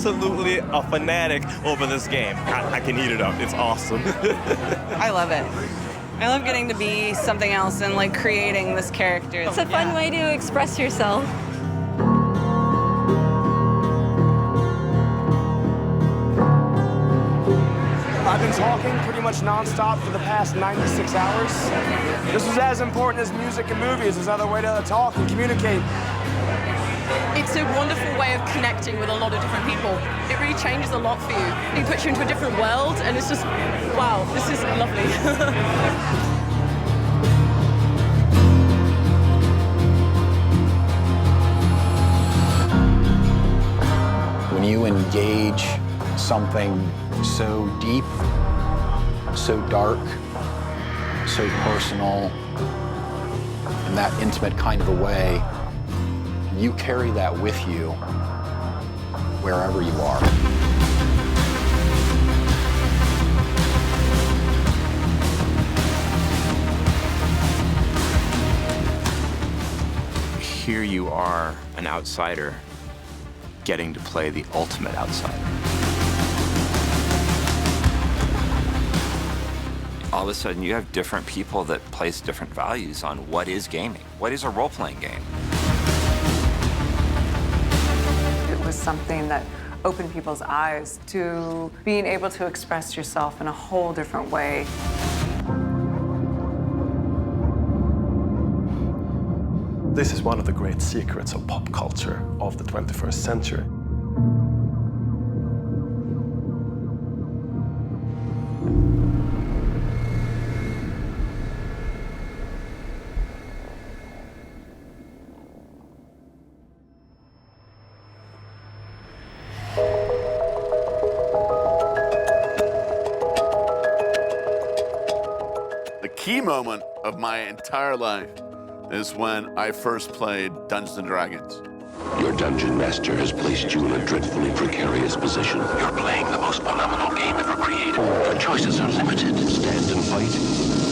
absolutely a fanatic over this game. I can eat it up. It's awesome. I love it. I love getting to be something else and like creating this character. It's a fun way to express yourself. I've been talking pretty much nonstop for the past 96 hours. This is as important as music and movies. There's another way to talk and communicate. It's a wonderful way of connecting with a lot of different people. It really changes a lot for you. It puts you into a different world, and it's just, wow, this is lovely. When you engage something so deep, so dark, so personal, in that intimate kind of a way, you carry that with you wherever you are. Here you are, an outsider, getting to play the ultimate outsider. All of a sudden, you have different people that place different values on what is gaming. What is a role-playing game? It was something that opened people's eyes to being able to express yourself in a whole different way. This is one of the great secrets of pop culture of the 21st century. The key moment of my entire life is when I first played Dungeons & Dragons. Your dungeon master has placed you in a dreadfully precarious position. You're playing the most phenomenal game ever created. Your choices are limited. Stand and fight,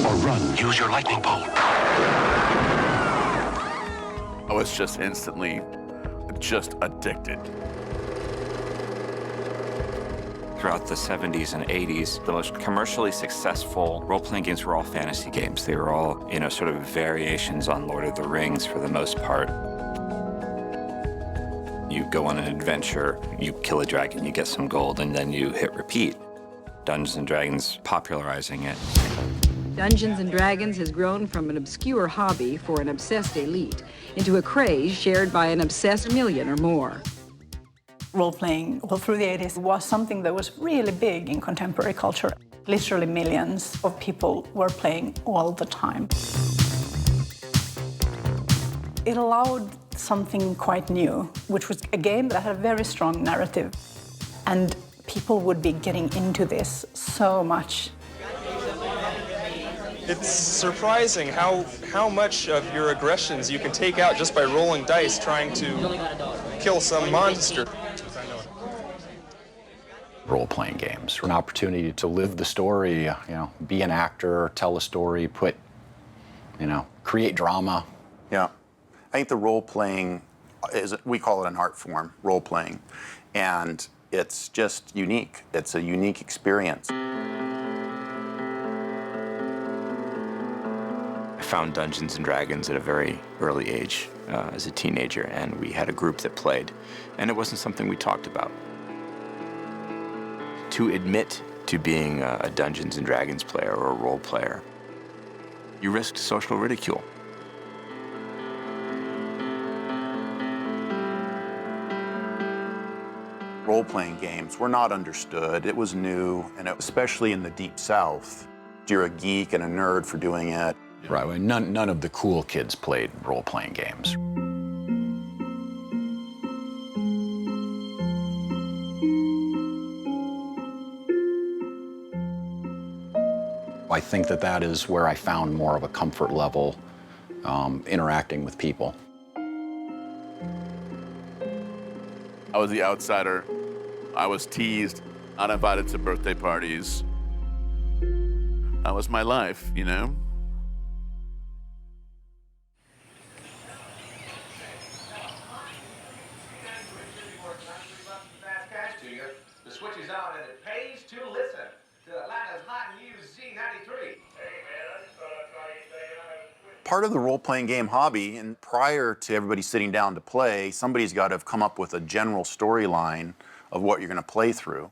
or run. Use your lightning bolt. I was just instantly addicted. Throughout the 70s and 80s, the most commercially successful role-playing games were all fantasy games. They were all, sort of variations on Lord of the Rings for the most part. You go on an adventure, you kill a dragon, you get some gold, and then you hit repeat. Dungeons & Dragons popularizing it. Dungeons & Dragons has grown from an obscure hobby for an obsessed elite into a craze shared by an obsessed million or more. Role-playing all through the 80s was something that was really big in contemporary culture. Literally millions of people were playing all the time. It allowed something quite new, which was a game that had a very strong narrative. And people would be getting into this so much. It's surprising how much of your aggressions you can take out just by rolling dice trying to kill some monster. Role-playing games are an opportunity to live the story, be an actor, tell a story, create drama. Yeah. I think the role-playing we call it an art form, role-playing, and it's just unique. It's a unique experience. I found Dungeons & Dragons at a very early age as a teenager, and we had a group that played, and it wasn't something we talked about. To admit to being a Dungeons & Dragons player or a role player, you risked social ridicule. Role-playing games were not understood. It was new, and especially in the Deep South. You're a geek and a nerd for doing it. Right, well, none of the cool kids played role-playing games. I think that is where I found more of a comfort level interacting with people. I was the outsider. I was teased, not invited to birthday parties. That was my life, Part of the role-playing game hobby, and prior to everybody sitting down to play, somebody's got to have come up with a general storyline of what you're going to play through.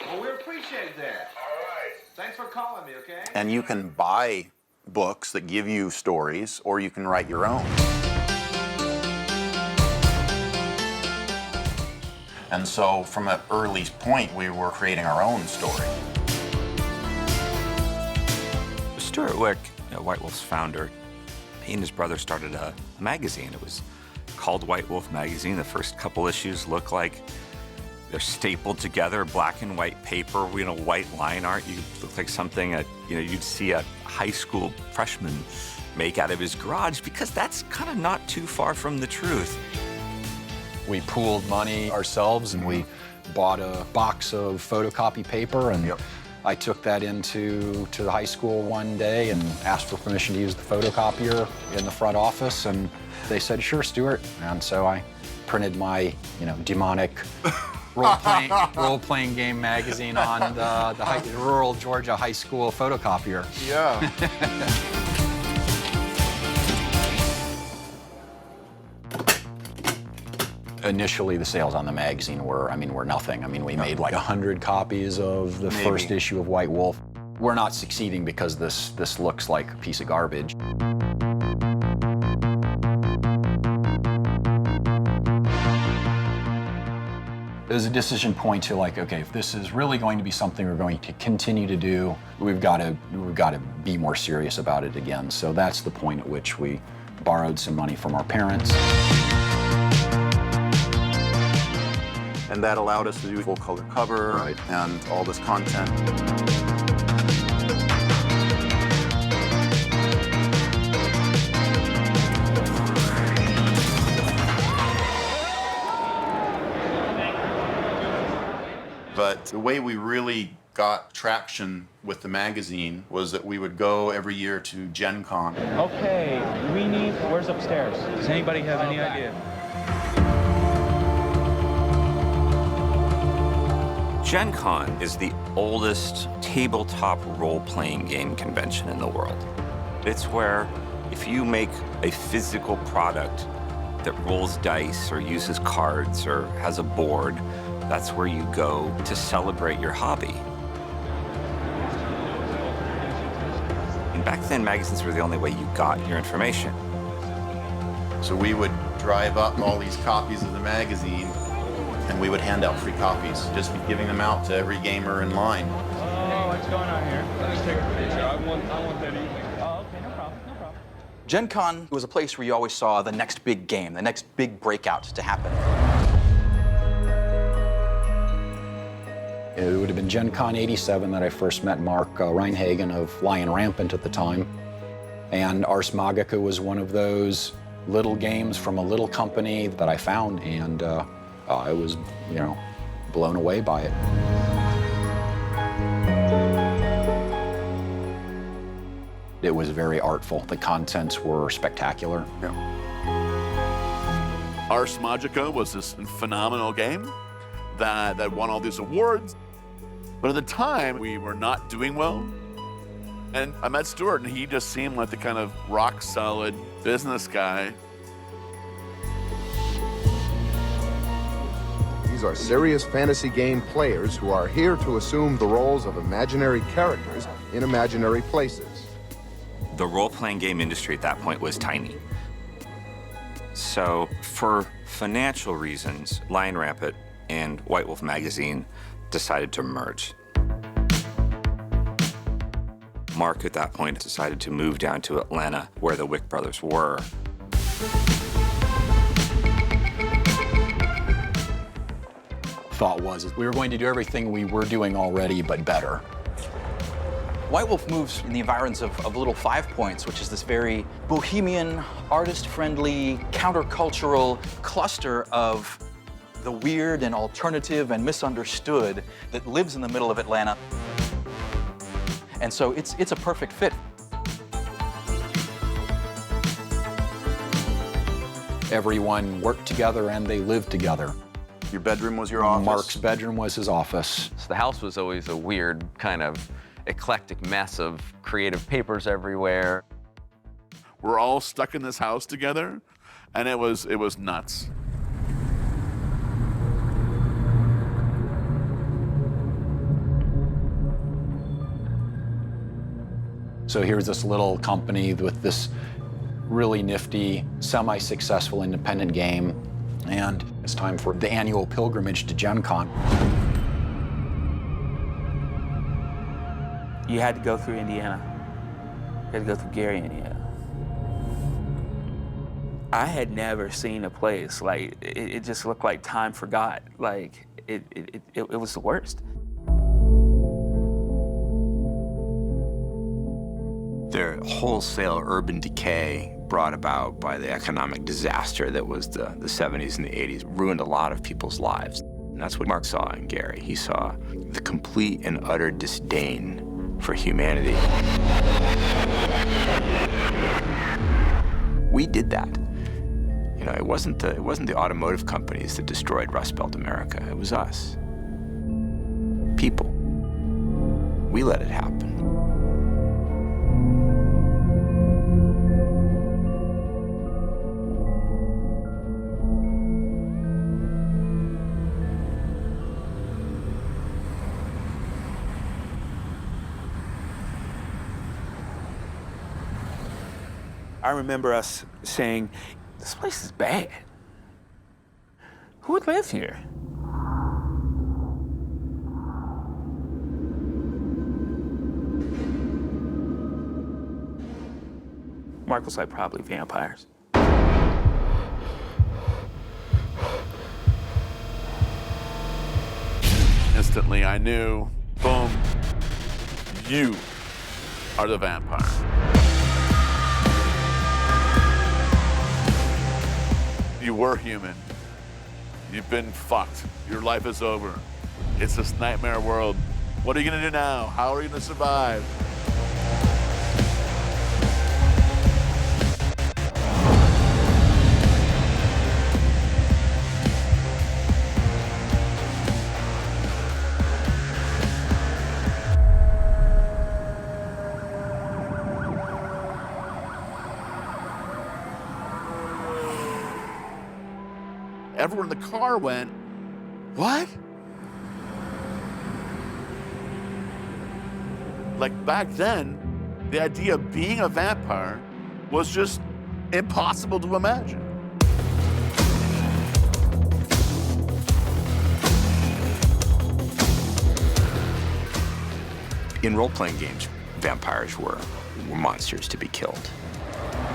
Well, we appreciate that. All right. Thanks for calling me, okay? And you can buy books that give you stories, or you can write your own. And so from an early point, we were creating our own story. Stuart Wick, White Wolf's founder, he and his brother started a magazine. It was called White Wolf Magazine. The first couple issues look like they're stapled together, black and white paper, white line art. You look like something you'd see a high school freshman make out of his garage, because that's kind of not too far from the truth. We pooled money ourselves, and we bought a box of photocopy paper, and I took that to the high school one day and asked for permission to use the photocopier in the front office, and they said, "Sure, Stuart." And so I printed my, demonic role-playing game magazine on the rural Georgia high school photocopier. Yeah. Initially, the sales on the magazine were nothing. We made like 100 copies of the first issue of White Wolf. We're not succeeding because this looks like a piece of garbage. It was a decision point to okay, if this is really going to be something we're going to continue to do, we've got to be more serious about it again. So that's the point at which we borrowed some money from our parents. And that allowed us to do full color cover and all this content. But the way we really got traction with the magazine was that we would go every year to Gen Con. Okay, where's upstairs? Does anybody have any idea? Gen Con is the oldest tabletop role-playing game convention in the world. It's where if you make a physical product that rolls dice or uses cards or has a board, that's where you go to celebrate your hobby. And back then, magazines were the only way you got your information. So we would drive up all these copies of the magazine, and we would hand out free copies, just giving them out to every gamer in line. Oh, what's going on here? Let's take a picture. I want that evening. Oh, okay, no problem. Gen Con was a place where you always saw the next big game, the next big breakout to happen. It would have been Gen Con 87 that I first met Mark Reinhagen of Lion Rampant at the time. And Ars Magica was one of those little games from a little company that I found, and I was, blown away by it. It was very artful. The contents were spectacular. Ars Magica was this phenomenal game that won all these awards. But at the time, we were not doing well. And I met Stuart, and he just seemed like the kind of rock-solid business guy. These are serious fantasy game players who are here to assume the roles of imaginary characters in imaginary places. The role-playing game industry at that point was tiny. So for financial reasons, Lion Rampant and White Wolf Magazine decided to merge. Mark at that point decided to move down to Atlanta, where the Wick brothers were. Thought was we were going to do everything we were doing already, but better. White Wolf moves in the environs of Little 5 Points, which is this very bohemian, artist-friendly, countercultural cluster of the weird and alternative and misunderstood that lives in the middle of Atlanta. And so it's a perfect fit. Everyone worked together and they lived together. Your bedroom was your office? Mark's bedroom was his office. So the house was always a weird kind of eclectic mess of creative papers everywhere. We're all stuck in this house together, and it was nuts. So here's this little company with this really nifty, semi-successful independent game, and it's time for the annual pilgrimage to Gen Con. You had to go through Indiana. You had to go through Gary, Indiana. I had never seen a place like it just looked like time forgot. Like it was the worst. The wholesale urban decay brought about by the economic disaster that was the 70s and the 80s ruined a lot of people's lives. And that's what Mark saw in Gary. He saw the complete and utter disdain for humanity. We did that. You know, it wasn't the automotive companies that destroyed Rust Belt America. It was us. People. We let it happen. I remember us saying, this place is bad. Who would live here? Mark was like, probably vampires. Instantly, I knew, boom, you are the vampire. You were human. You've been fucked. Your life is over. It's this nightmare world. What are you gonna do now? How are you gonna survive? Everyone in the car went, what? Like back then, the idea of being a vampire was just impossible to imagine. In role-playing games, vampires were monsters to be killed.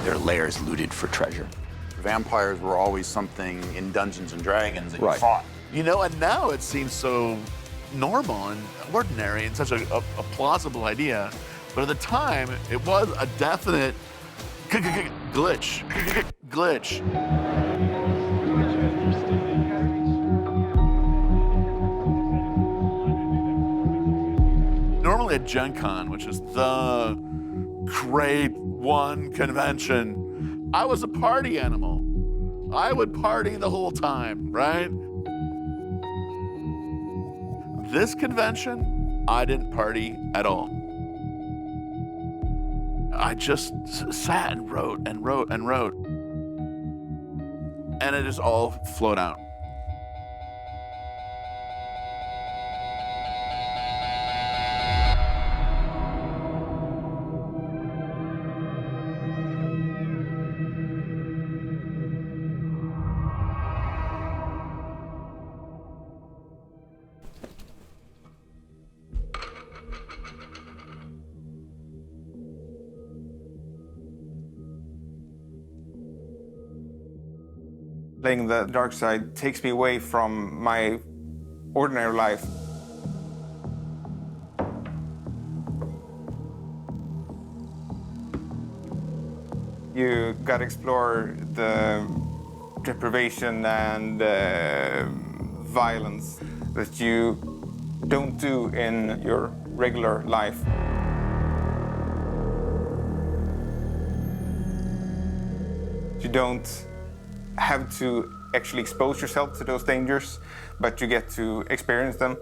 Their lairs looted for treasure. Vampires were always something in Dungeons and Dragons that you Right. fought. You know, and now it seems so normal and ordinary and such a plausible idea. But at the time, it was a definite glitch. Glitch. Normally at Gen Con, which is the grade 1 convention, I was a party animal. I would party the whole time, right? This convention, I didn't party at all. I just sat and wrote and wrote and wrote. And it just all flowed out. Playing the dark side takes me away from my ordinary life. You gotta explore the deprivation and violence that you don't do in your regular life. You don't have to actually expose yourself to those dangers, but you get to experience them.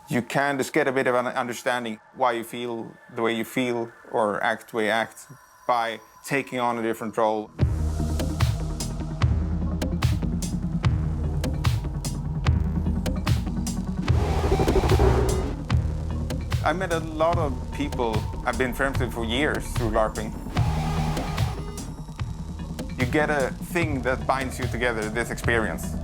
You can just get a bit of an understanding why you feel the way you feel or act the way you act by taking on a different role. I met a lot of people I've been friends with for years through LARPing. You get a thing that binds you together, this experience.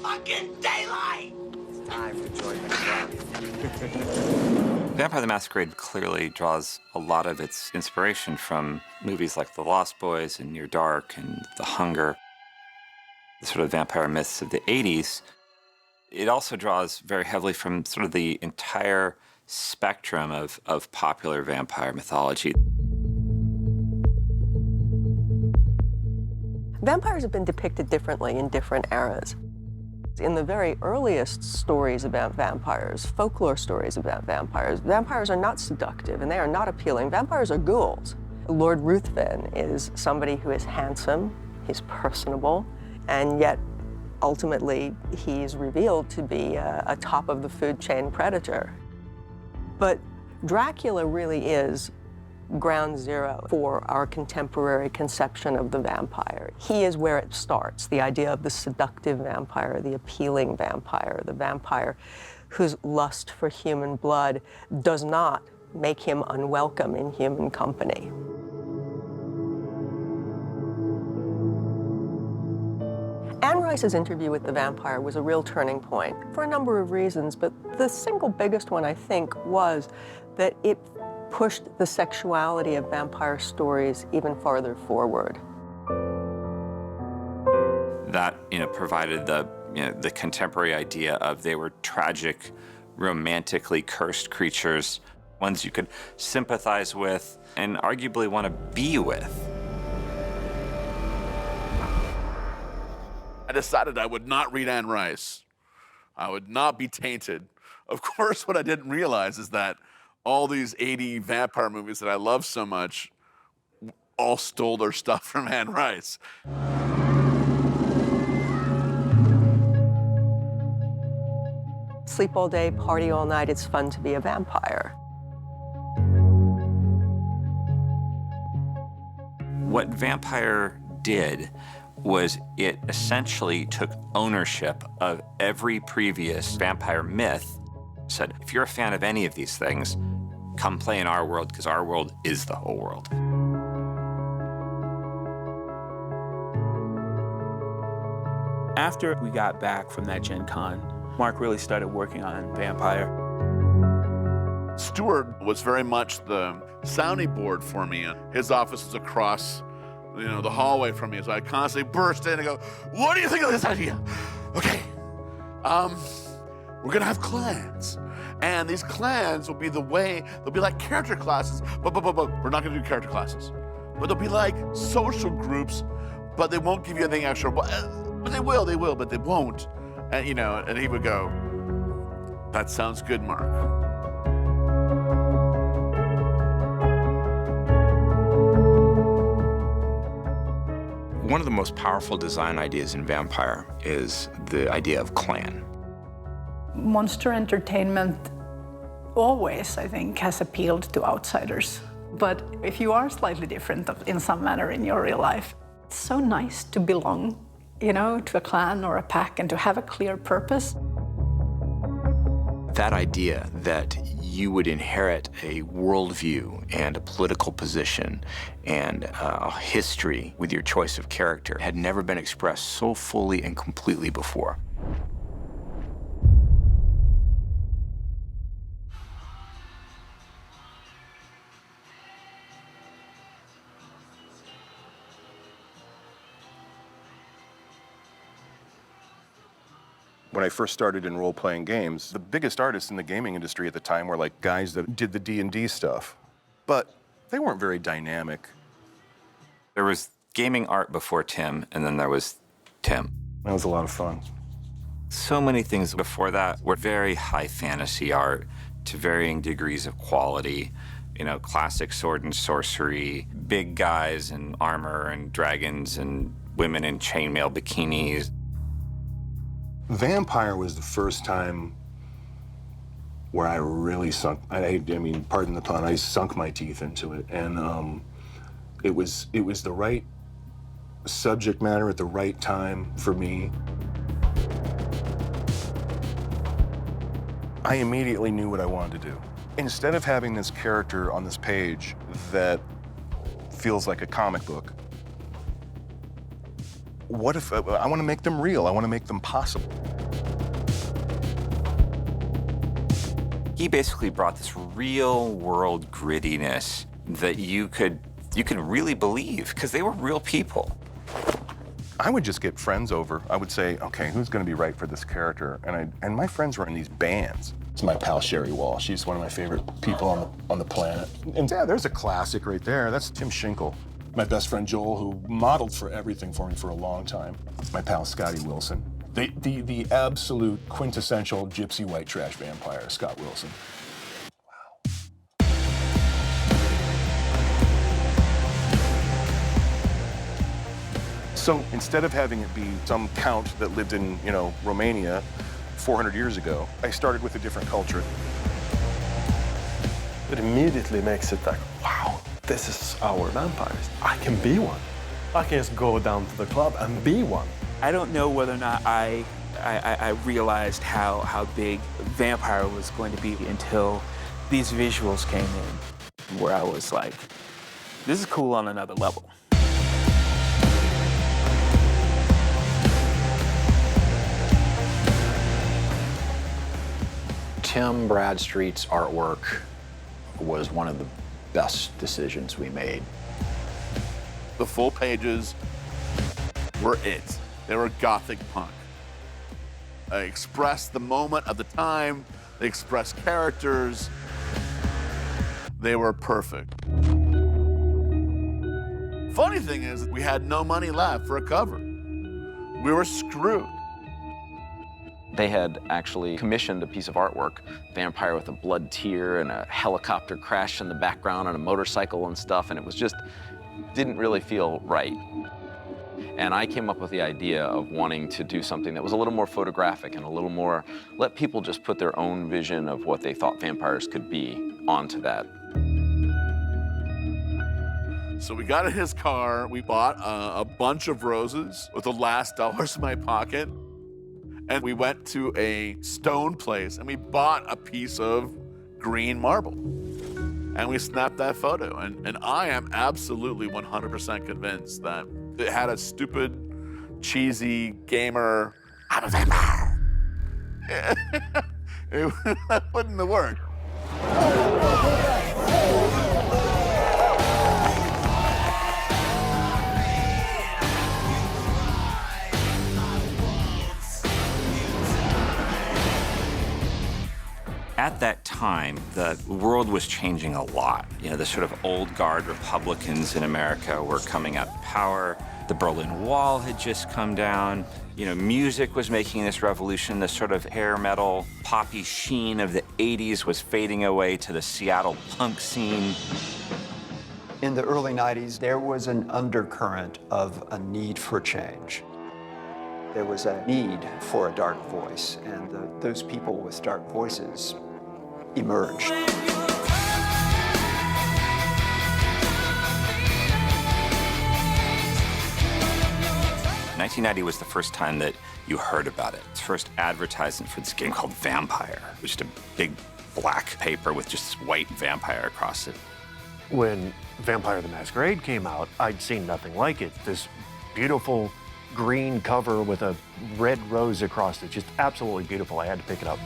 Fucking daylight! It's time to join the club. Vampire the Masquerade clearly draws a lot of its inspiration from movies like The Lost Boys and Near Dark and The Hunger, the sort of vampire myths of the 80s. It also draws very heavily from sort of the entire spectrum of popular vampire mythology. Vampires have been depicted differently in different eras. In the very earliest stories about vampires, folklore stories about vampires, vampires are not seductive and they are not appealing. Vampires are ghouls. Lord Ruthven is somebody who is handsome, he's personable, and yet ultimately he's revealed to be a top of the food chain predator. But Dracula really is ground zero for our contemporary conception of the vampire. He is where it starts, the idea of the seductive vampire, the appealing vampire, the vampire whose lust for human blood does not make him unwelcome in human company. Anne Rice's interview with the vampire was a real turning point for a number of reasons, but the single biggest one, I think, was that it pushed the sexuality of vampire stories even farther forward. That, provided the contemporary idea of they were tragic, romantically cursed creatures, ones you could sympathize with and arguably want to be with. I decided I would not read Anne Rice. I would not be tainted. Of course, what I didn't realize is that all these 80 vampire movies that I love so much all stole their stuff from Anne Rice. Sleep all day, party all night, it's fun to be a vampire. What Vampire did was it essentially took ownership of every previous vampire myth, said, if you're a fan of any of these things, come play in our world, because our world is the whole world. After we got back from that Gen Con, Mark really started working on Vampire. Stuart was very much the sounding board for me. His office was across, the hallway from me, so I constantly burst in and go, what do you think of this idea? Okay, we're gonna have clans. And these clans will be they'll be like character classes, but we're not gonna do character classes. But they'll be like social groups, but they won't give you anything extra. But they will, but they won't. And, and he would go, that sounds good, Mark. One of the most powerful design ideas in Vampire is the idea of clan. Monster entertainment always, I think, has appealed to outsiders. But if you are slightly different in some manner in your real life, it's so nice to belong, to a clan or a pack and to have a clear purpose. That idea that you would inherit a worldview and a political position and a history with your choice of character had never been expressed so fully and completely before. When I first started in role-playing games, the biggest artists in the gaming industry at the time were like guys that did the D&D stuff, but they weren't very dynamic. There was gaming art before Tim, and then there was Tim. That was a lot of fun. So many things before that were very high fantasy art to varying degrees of quality. You know, classic sword and sorcery, big guys in armor and dragons and women in chainmail bikinis. Vampire was the first time where I really sunk, I mean, pardon the pun, I sunk my teeth into it. And it was the right subject matter at the right time for me. I immediately knew what I wanted to do. Instead of having this character on this page that feels like a comic book, what if I want to make them real? I want to make them possible. He basically brought this real world grittiness that you could really believe, because they were real people. I would just get friends over. I would say, okay, who's going to be right for this character? And my friends were in these bands. It's my pal Sherry Wall. She's one of my favorite people on the planet. And yeah, there's a classic right there. That's Tim Schinkel. My best friend Joel, who modeled for everything for me for a long time. My pal Scotty Wilson. The absolute quintessential gypsy white trash vampire, Scott Wilson. So instead of having it be some count that lived in, you know, Romania 400 years ago, I started with a different culture. It immediately makes it like, wow, this is our vampires. I can be one. I can just go down to the club and be one. I don't know whether or not I realized how big Vampire was going to be until these visuals came in, where I was like, this is cool on another level. Tim Bradstreet's artwork was one of the best decisions we made. The full pages were it. They were gothic punk. They expressed the moment of the time. They expressed characters. They were perfect. Funny thing is, we had no money left for a cover. We were screwed. They had actually commissioned a piece of artwork, vampire with a blood tear and a helicopter crash in the background and a motorcycle and stuff, and it was just, didn't really feel right. And I came up with the idea of wanting to do something that was a little more photographic and a little more, let people just put their own vision of what they thought vampires could be onto that. So we got in his car, we bought a bunch of roses with the last dollars in my pocket, and we went to a stone place and we bought a piece of green marble. And we snapped that photo. And I am absolutely 100% convinced that it had a stupid, cheesy gamer, I'm a vampire. That wouldn't have worked. At that time, the world was changing a lot. You know, the sort of old guard Republicans in America were coming out of power. The Berlin Wall had just come down. You know, music was making this revolution. The sort of hair metal, poppy sheen of the 80s was fading away to the Seattle punk scene. In the early 90s, there was an undercurrent of a need for change. There was a need for a dark voice, and those people with dark voices emerged. 1990 was the first time that you heard about it. It's first advertisement for this game called Vampire. It was just a big black paper with just this white vampire across it. When Vampire the Masquerade came out, I'd seen nothing like it. This beautiful green cover with a red rose across it, just absolutely beautiful. I had to pick it up.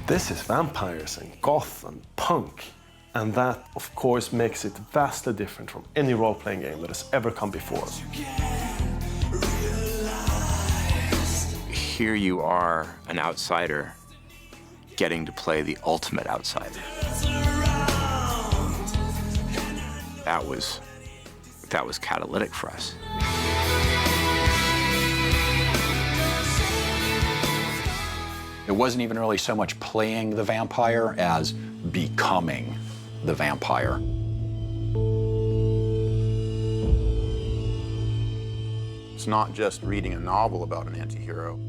This is vampires and goth and punk. And that, of course, makes it vastly different from any role-playing game that has ever come before. Here you are, an outsider, getting to play the ultimate outsider. That was that was catalytic for us. It wasn't even really so much playing the vampire as becoming the vampire. It's not just reading a novel about an anti-hero.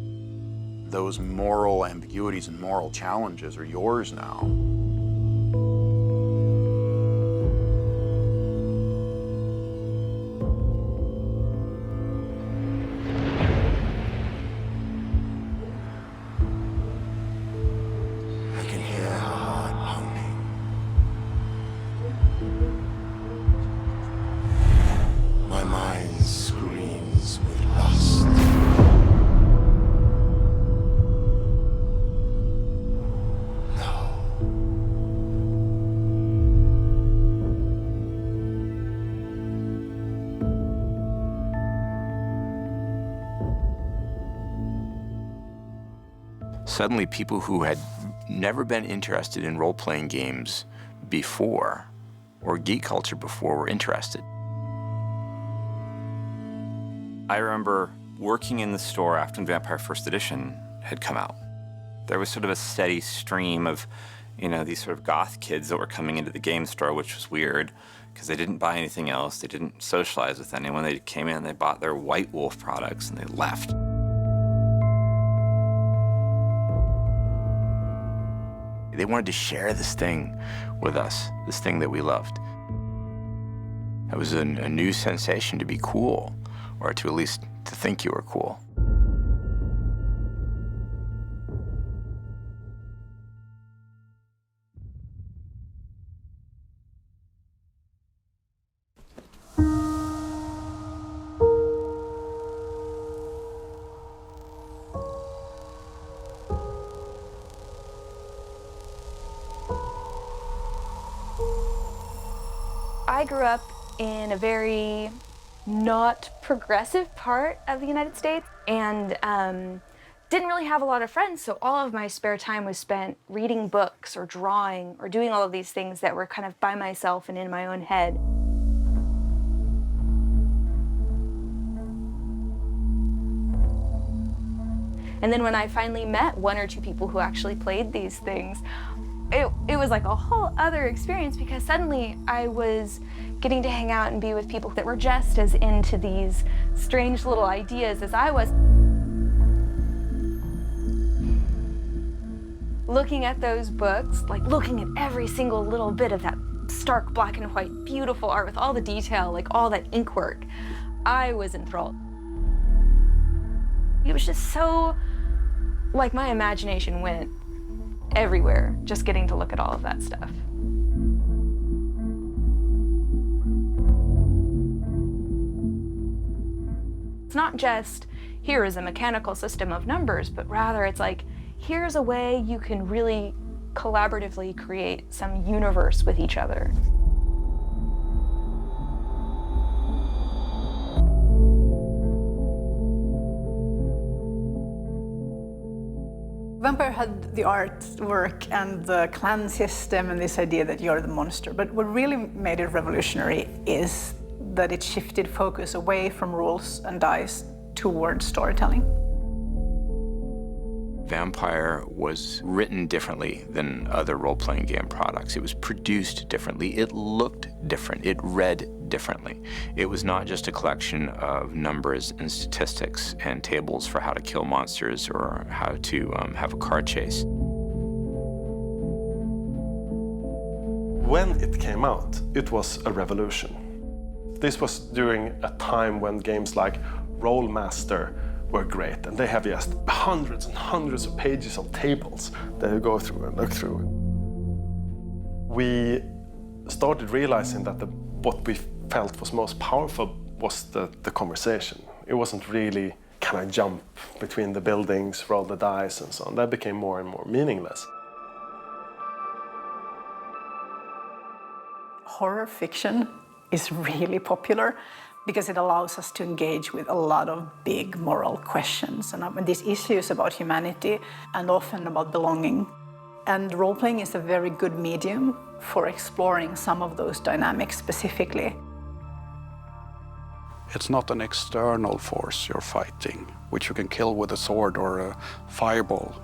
Those moral ambiguities and moral challenges are yours now. I can hear her heart pounding. My mind screams with lust. Suddenly, people who had never been interested in role-playing games before, or geek culture before, were interested. I remember working in the store after Vampire First Edition had come out. There was sort of a steady stream of, you know, these sort of goth kids that were coming into the game store, which was weird, because they didn't buy anything else. They didn't socialize with anyone. They came in, they bought their White Wolf products, and they left. They wanted to share this thing with us, this thing that we loved. It was a new sensation to be cool, or to at least to think you were cool. I grew up in a very not progressive part of the United States and didn't really have a lot of friends, so all of my spare time was spent reading books or drawing or doing all of these things that were kind of by myself and in my own head. And then when I finally met one or two people who actually played these things, it was like a whole other experience, because suddenly I was getting to hang out and be with people that were just as into these strange little ideas as I was. Looking at those books, like looking at every single little bit of that stark black and white, beautiful art with all the detail, like all that ink work, I was enthralled. It was just so, like, my imagination went everywhere, just getting to look at all of that stuff. It's not just, here is a mechanical system of numbers, but rather it's like, here's a way you can really collaboratively create some universe with each other. Vampire had the artwork and the clan system and this idea that you're the monster. But what really made it revolutionary is that it shifted focus away from rules and dice towards storytelling. Vampire was written differently than other role-playing game products. It was produced differently. It looked different. It read differently. It was not just a collection of numbers and statistics and tables for how to kill monsters or how to have a car chase. When it came out, it was a revolution. This was during a time when games like Rollmaster were great, and they have just hundreds and hundreds of pages of tables that you go through and look through. We started realizing that what we felt was most powerful was the conversation. It wasn't really, can I jump between the buildings, roll the dice, and so on. That became more and more meaningless. Horror fiction is really popular because it allows us to engage with a lot of big moral questions and these issues about humanity and often about belonging. And role-playing is a very good medium for exploring some of those dynamics specifically. It's not an external force you're fighting, which you can kill with a sword or a fireball.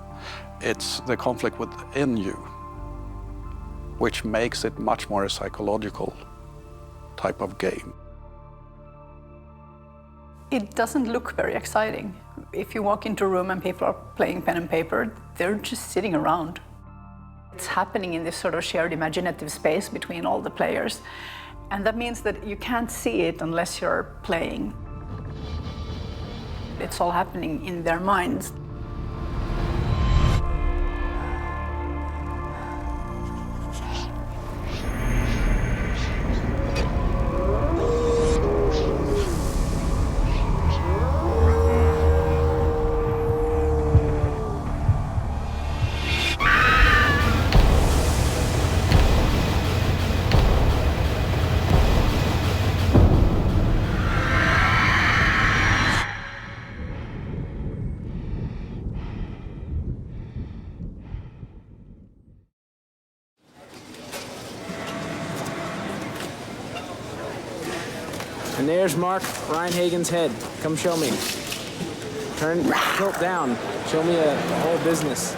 It's the conflict within you, which makes it much more a psychological type of game. It doesn't look very exciting. If you walk into a room and people are playing pen and paper, they're just sitting around. It's happening in this sort of shared imaginative space between all the players. And that means that you can't see it unless you're playing. It's all happening in their minds. And there's Mark Reinhagen's head. Come show me. Turn, tilt down. Show me the whole business.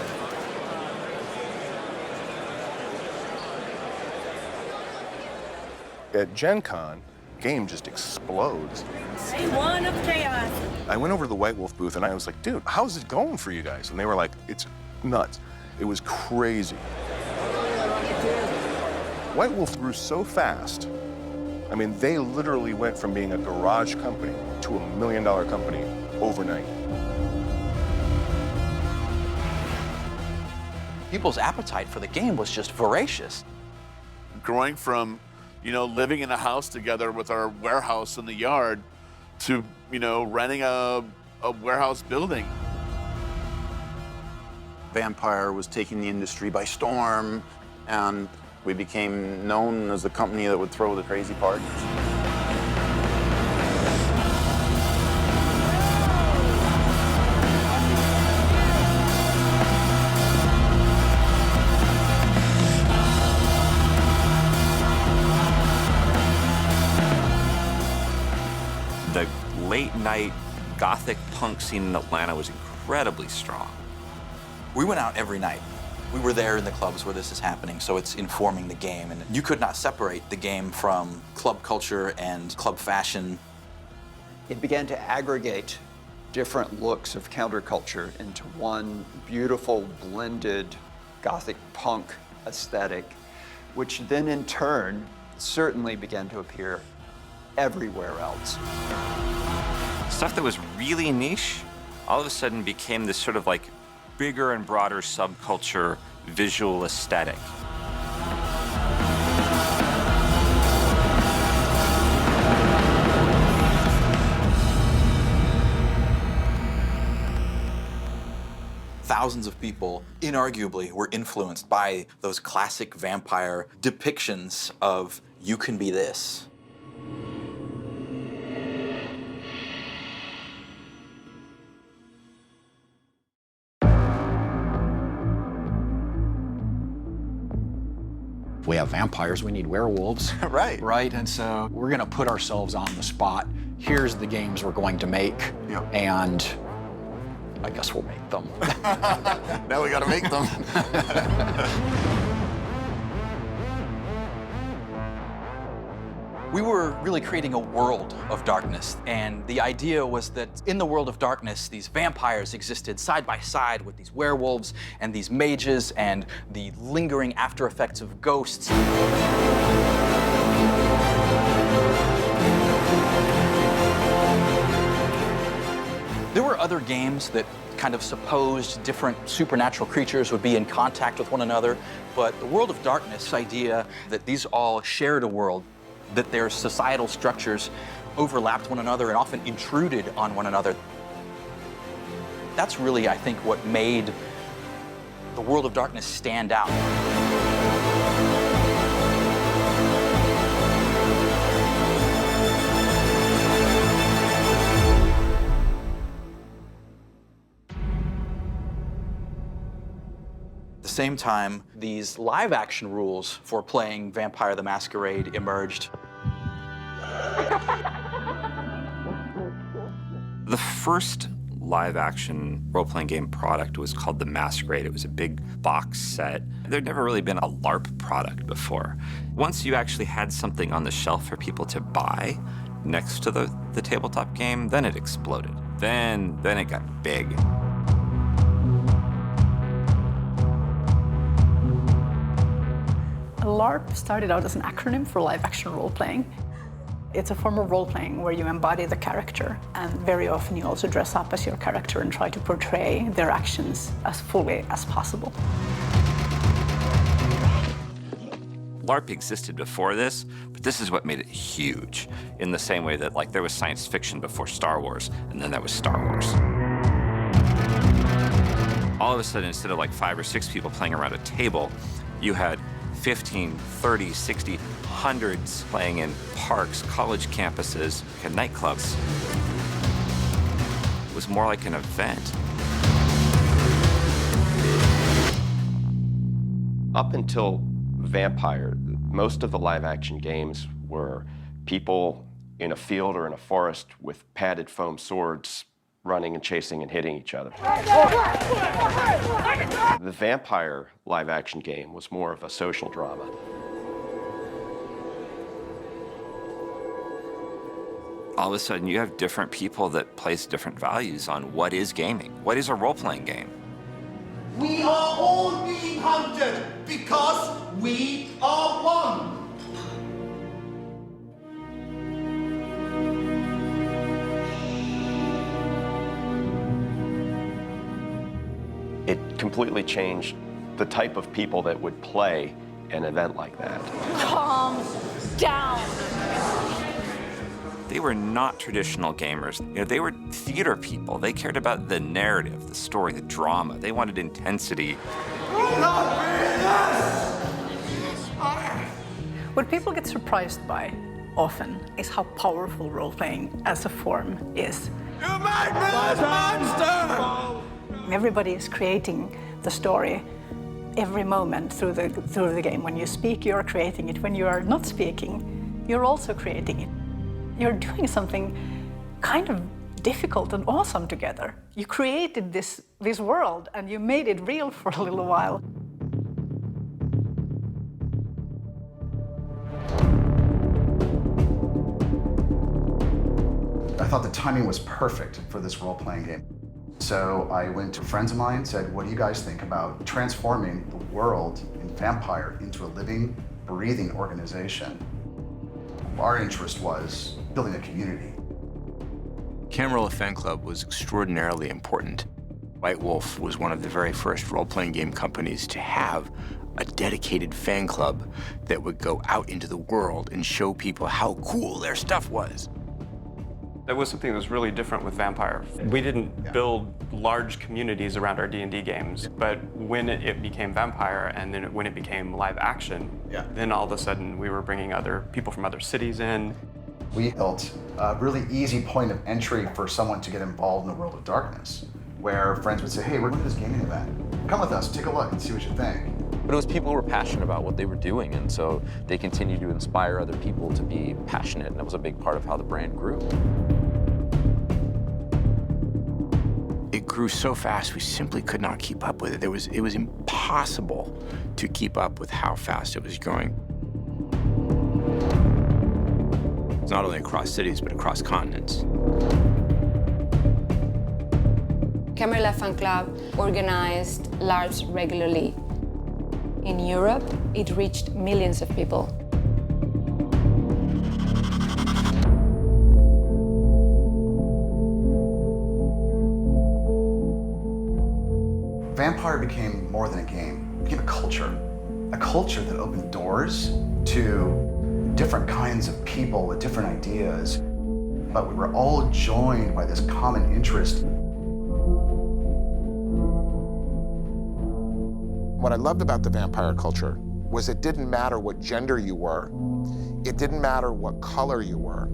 At Gen Con, game just explodes. Day one of chaos. I went over to the White Wolf booth and I was like, dude, how's it going for you guys? And they were like, it's nuts. It was crazy. White Wolf grew so fast. I mean, they literally went from being a garage company to $1 million company overnight. People's appetite for the game was just voracious. Growing from, living in a house together with our warehouse in the yard to, renting a warehouse building. Vampire was taking the industry by storm, and we became known as the company that would throw the crazy parties. The late night gothic punk scene in Atlanta was incredibly strong. We went out every night. We were there in the clubs where this is happening, so it's informing the game. And you could not separate the game from club culture and club fashion. It began to aggregate different looks of counterculture into one beautiful blended gothic punk aesthetic, which then in turn certainly began to appear everywhere else. Stuff that was really niche all of a sudden became this sort of like bigger and broader subculture visual aesthetic. Thousands of people, inarguably, were influenced by those classic vampire depictions of you can be this. We have vampires, we need werewolves. Right. Right, and so we're gonna put ourselves on the spot. Here's the games we're going to make, and I guess we'll make them. Now we gotta make them. We were really creating a world of darkness, and the idea was that in the world of darkness, these vampires existed side by side with these werewolves and these mages and the lingering after effects of ghosts. There were other games that kind of supposed different supernatural creatures would be in contact with one another, but the world of darkness idea that these all shared a world, that their societal structures overlapped one another and often intruded on one another. That's really, I think, what made the world of darkness stand out. At the same time, these live-action rules for playing Vampire the Masquerade emerged. The first live-action role-playing game product was called the Masquerade. It was a big box set. There'd never really been a LARP product before. Once you actually had something on the shelf for people to buy next to the tabletop game, then it exploded. Then it got big. LARP started out as an acronym for live-action role-playing. It's a form of role-playing where you embody the character, and very often you also dress up as your character and try to portray their actions as fully as possible. LARP existed before this, but this is what made it huge, in the same way that there was science fiction before Star Wars, and then there was Star Wars. All of a sudden, instead of 5 or 6 people playing around a table, you had 15, 30, 60, hundreds playing in parks, college campuses, and nightclubs. It was more like an event. Up until Vampire, most of the live-action games were people in a field or in a forest with padded foam swords running and chasing and hitting each other. The Vampire live-action game was more of a social drama. All of a sudden, you have different people that place different values on what is gaming. What is a role-playing game? We are all being hunted because we are one. It completely changed the type of people that would play an event like that. Calm down. They were not traditional gamers. They were theater people. They cared about the narrative, the story, the drama. They wanted intensity. What people get surprised by often is how powerful role-playing as a form is. You made me this monster! Everybody is creating the story every moment through the game. When you speak, you're creating it. When you are not speaking, you're also creating it. You're doing something kind of difficult and awesome together. You created this world and you made it real for a little while. I thought the timing was perfect for this role-playing game. So I went to friends of mine and said, what do you guys think about transforming the world in Vampire into a living, breathing organization? Our interest was building a community. Camarilla Fan Club was extraordinarily important. White Wolf was one of the very first role-playing game companies to have a dedicated fan club that would go out into the world and show people how cool their stuff was. That was something that was really different with Vampire. We didn't build large communities around our D&D games, but when it became Vampire and then when it became live action, then all of a sudden we were bringing other people from other cities in. We built a really easy point of entry for someone to get involved in the world of darkness, where friends would say, hey, we're doing this gaming event. Come with us, take a look and see what you think. But it was people who were passionate about what they were doing, and so they continued to inspire other people to be passionate, and that was a big part of how the brand grew. It grew so fast, we simply could not keep up with it. It was impossible to keep up with how fast it was growing. It's not only across cities, but across continents. Camarilla Fan Club organized LARPs regularly. In Europe, it reached millions of people. Vampire became more than a game. It became a culture that opened doors to different kinds of people with different ideas, but we were all joined by this common interest. What I loved about the vampire culture was it didn't matter what gender you were, it didn't matter what color you were,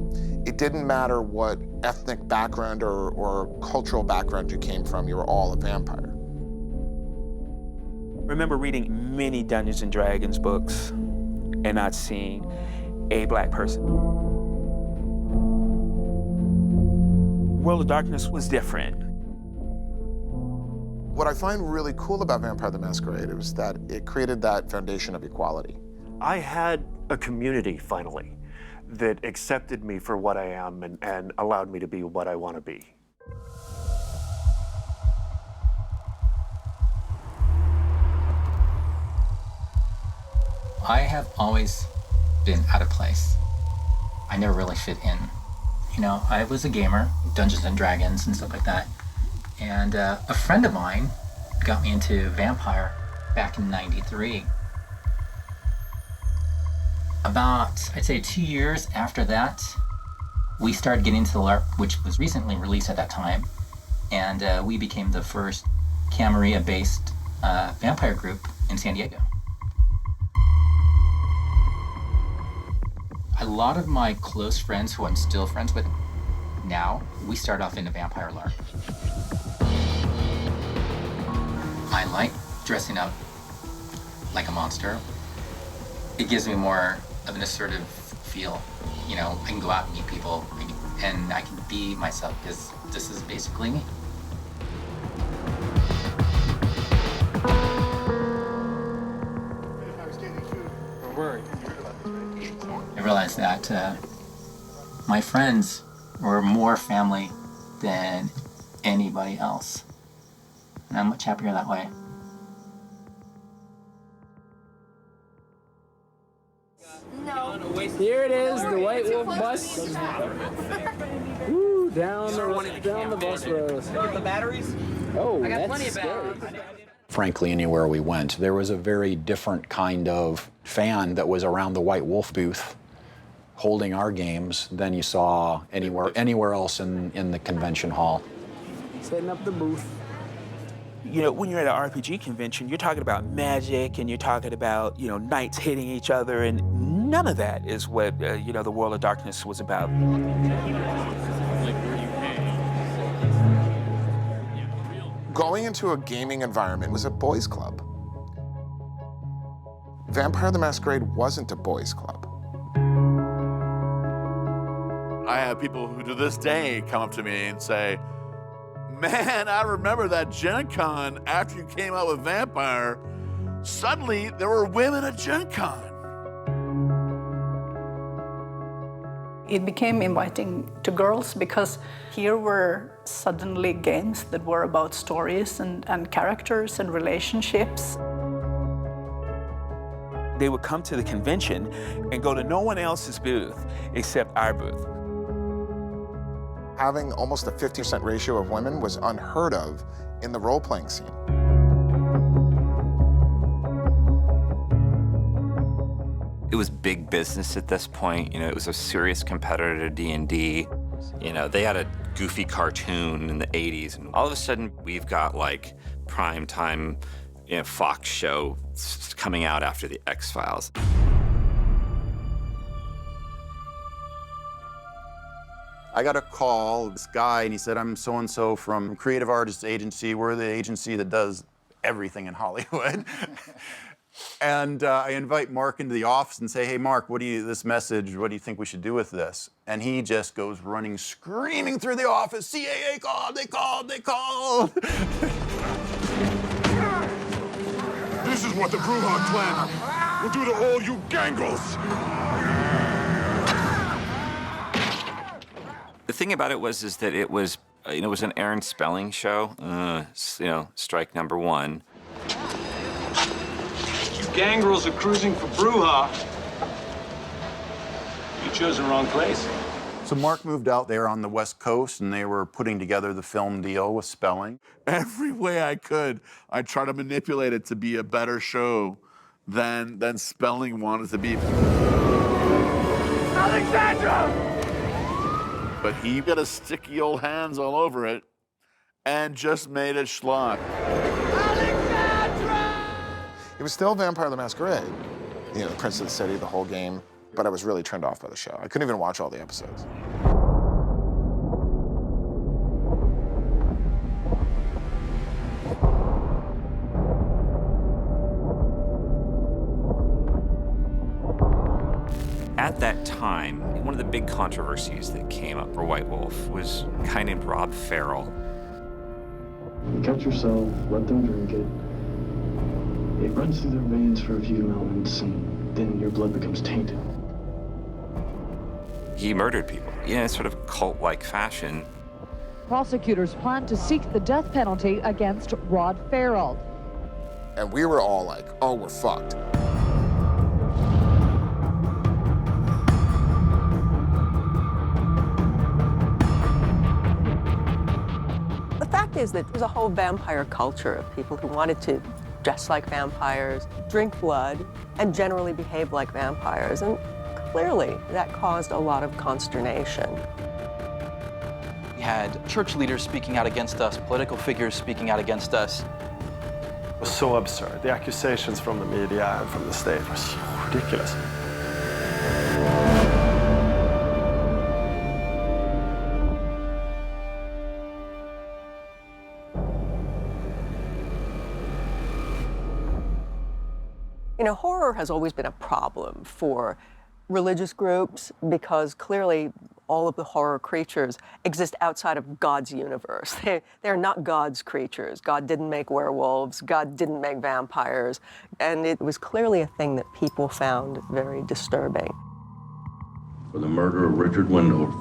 it didn't matter what ethnic background or cultural background you came from, you were all a vampire. I remember reading many Dungeons and Dragons books and not seeing a black person. World of Darkness was different. What I find really cool about Vampire the Masquerade was that it created that foundation of equality. I had a community, finally, that accepted me for what I am and allowed me to be what I want to be. I have always been out of place. I never really fit in. You know, I was a gamer, Dungeons and Dragons and stuff like that. And a friend of mine got me into Vampire back in '93. About, I'd say 2 years after that, we started getting into the LARP, which was recently released at that time. And we became the first Camarilla-based vampire group in San Diego. A lot of my close friends who I'm still friends with now, we start off in a vampire LARP. I like dressing up like a monster. It gives me more of an assertive feel. You know, I can go out and meet people and I can be myself because this is basically me. I realized that my friends were more family than anybody else. And I'm much happier that way. Here it is, the White Wolf bus. Woo, down the bus road. The batteries? Oh, I got that's plenty of scary. batteries. Frankly, anywhere we went, there was a very different kind of fan that was around the White Wolf booth holding our games than you saw anywhere else in the convention hall. Setting up the booth. You know, when you're at an RPG convention, you're talking about magic and you're talking about, you know, knights hitting each other, and none of that is what, you know, the World of Darkness was about. Going into a gaming environment was a boys' club. Vampire the Masquerade wasn't a boys' club. I have people who to this day come up to me and say, man, I remember that Gen Con after you came out with Vampire, suddenly there were women at Gen Con. It became inviting to girls because here were suddenly games that were about stories and characters and relationships. They would come to the convention and go to no one else's booth except our booth. Having almost a 50% ratio of women was unheard of in the role-playing scene. It was big business at this point. You know, it was a serious competitor to D&D. You know, they had a goofy cartoon in the 80s, and all of a sudden we've got like prime time, you know, Fox show coming out after the X-Files. I got a call, this guy, and he said, I'm so-and-so from Creative Artists Agency. We're the agency that does everything in Hollywood. And I invite Mark into the office and say, hey, Mark, this message, what do you think we should do with this? And he just goes running, screaming through the office, CAA called, they called. This is what the Bruja clan will do to all you gangles. The thing about it was that it was, you know, it was an Aaron Spelling show. You know, strike number one. You gangrels are cruising for Bruja. You chose the wrong place. So Mark moved out there on the West Coast, and they were putting together the film deal with Spelling. Every way I could, I tried to manipulate it to be a better show than Spelling wanted to be. Alexandra! But he got his sticky old hands all over it and just made it schlock. It was still Vampire the Masquerade. You know, the Prince of the City, the whole game. But I was really turned off by the show. I couldn't even watch all the episodes. At that time, One of the big controversies that came up for White Wolf was a guy named Rob Farrell. You catch yourself, let them drink it. It runs through their veins for a few moments, and then your blood becomes tainted. He murdered people in a sort of cult-like fashion. Prosecutors plan to seek the death penalty against Rod Farrell. And we were all like, oh, we're fucked. The fact is that there's a whole vampire culture of people who wanted to dress like vampires, drink blood, and generally behave like vampires. And clearly, that caused a lot of consternation. We had church leaders speaking out against us, political figures speaking out against us. It was so absurd. The accusations from the media and from the state were so ridiculous. You know, horror has always been a problem for religious groups because clearly all of the horror creatures exist outside of God's universe. They're not God's creatures. God didn't make werewolves. God didn't make vampires. And it was clearly a thing that people found very disturbing. For the murder of Richard Wendorf,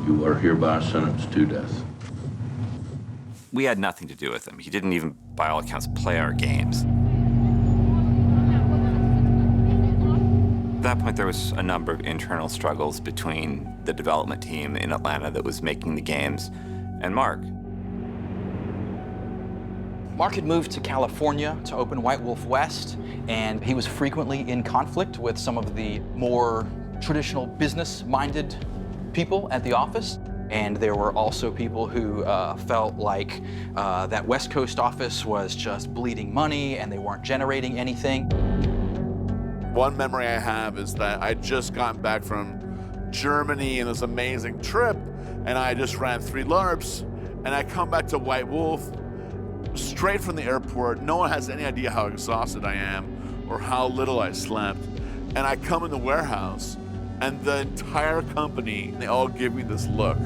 you are hereby sentenced to death. We had nothing to do with him. He didn't even, by all accounts, play our games. At that point, there was a number of internal struggles between the development team in Atlanta that was making the games and Mark. Mark had moved to California to open White Wolf West, and he was frequently in conflict with some of the more traditional business-minded people at the office. And there were also people who felt like that West Coast office was just bleeding money and they weren't generating anything. One memory I have is that I'd just gotten back from Germany and this amazing trip, and I just ran 3 LARPs, and I come back to White Wolf straight from the airport. No one has any idea how exhausted I am or how little I slept. And I come in the warehouse, and the entire company, they all give me this look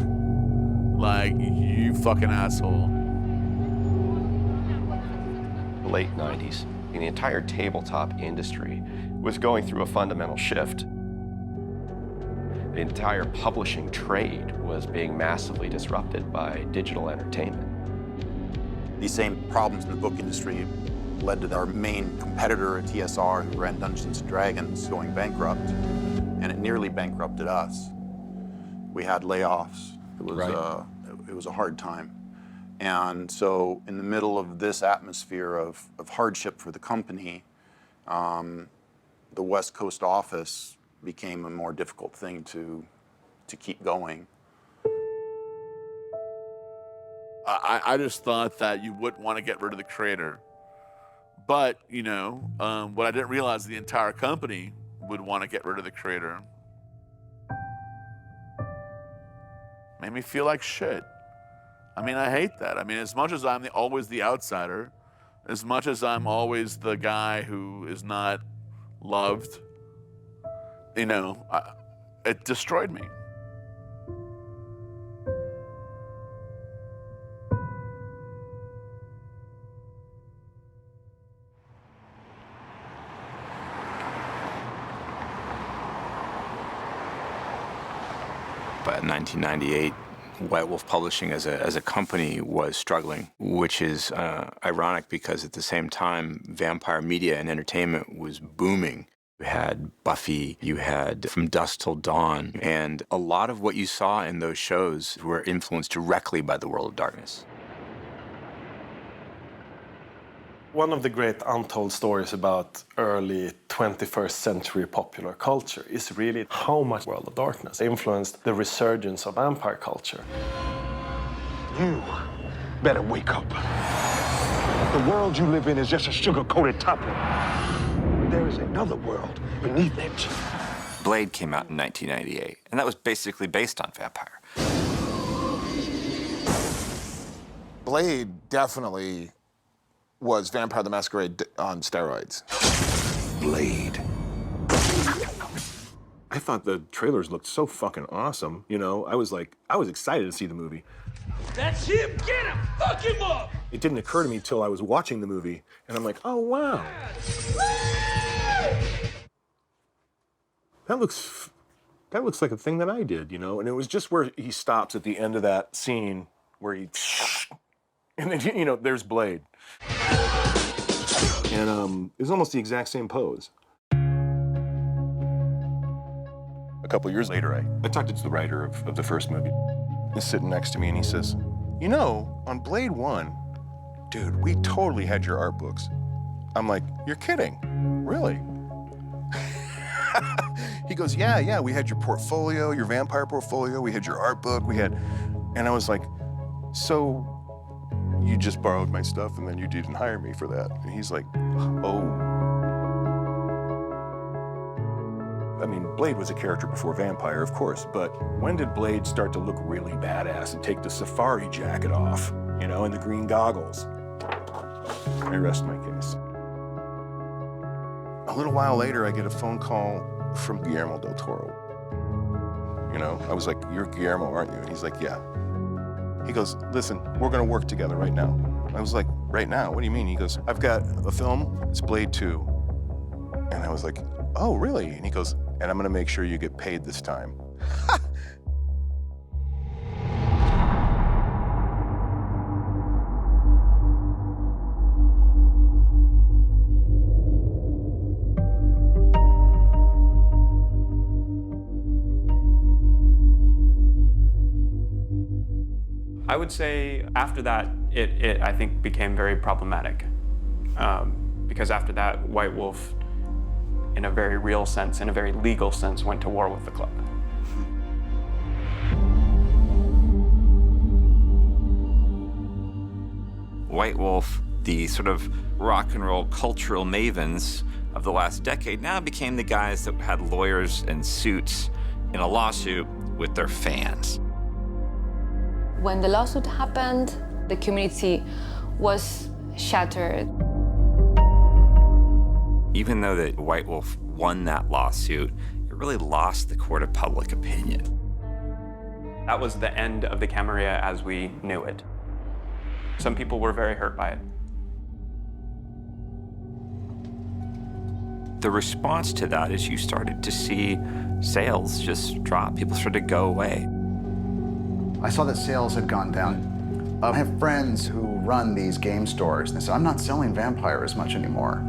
like, you fucking asshole. The late 90s, and the entire tabletop industry was going through a fundamental shift. The entire publishing trade was being massively disrupted by digital entertainment. These same problems in the book industry led to our main competitor at TSR, who ran Dungeons & Dragons, going bankrupt, and it nearly bankrupted us. We had layoffs. It was a hard time. And so in the middle of this atmosphere of hardship for the company, the West Coast office became a more difficult thing to keep going. I just thought that you wouldn't want to get rid of the creator. But, you know, what I didn't realize, the entire company would want to get rid of the creator. Made me feel like shit. I mean, I hate that. I mean, as much as I'm always the outsider, as much as I'm always the guy who is not loved, you know, it destroyed me. But in 1998, White Wolf Publishing as a company was struggling, which is ironic because at the same time, vampire media and entertainment was booming. You had Buffy, you had From Dusk Till Dawn, and a lot of what you saw in those shows were influenced directly by the World of Darkness. One of the great untold stories about early 21st century popular culture is really how much World of Darkness influenced the resurgence of vampire culture. You better wake up. The world you live in is just a sugar-coated topping. There is another world beneath it. Blade came out in 1998, and that was basically based on vampire. Blade definitely was Vampire the Masquerade on steroids. Blade. I thought the trailers looked so fucking awesome, you know? I was excited to see the movie. That's him! Get him! Fuck him up! It didn't occur to me till I was watching the movie, and I'm like, oh, wow. That looks like a thing that I did, you know? And it was just where he stops at the end of that scene where he, and then, you know, there's Blade. And it was almost the exact same pose. A couple years later, I talked to the writer of the first movie. He's sitting next to me and he says, you know, on Blade 1, dude, we totally had your art books. I'm like, you're kidding, really? He goes, yeah, we had your portfolio, your vampire portfolio, we had your art book, and I was like, so you just borrowed my stuff and then you didn't hire me for that? And he's like, oh. I mean, Blade was a character before vampire, of course, but when did Blade start to look really badass and take the safari jacket off, you know, and the green goggles? I rest my case. A little while later, I get a phone call from Guillermo del Toro. You know, I was like, you're Guillermo, aren't you? And he's like, yeah. He goes, listen, we're gonna work together right now. I was like, right now? What do you mean? He goes, I've got a film, it's Blade 2. And I was like, oh, really? And he goes, and I'm gonna make sure you get paid this time. I would say after that, it I think became very problematic. Because after that, White Wolf, in a very real sense, in a very legal sense, went to war with the club. White Wolf, the sort of rock and roll cultural mavens of the last decade, now became the guys that had lawyers and suits in a lawsuit with their fans. When the lawsuit happened, the community was shattered. Even though that White Wolf won that lawsuit, it really lost the court of public opinion. That was the end of the Camarilla as we knew it. Some people were very hurt by it. The response to that is you started to see sales just drop. People started to go away. I saw that sales had gone down. I have friends who run these game stores, and they said, I'm not selling Vampire as much anymore.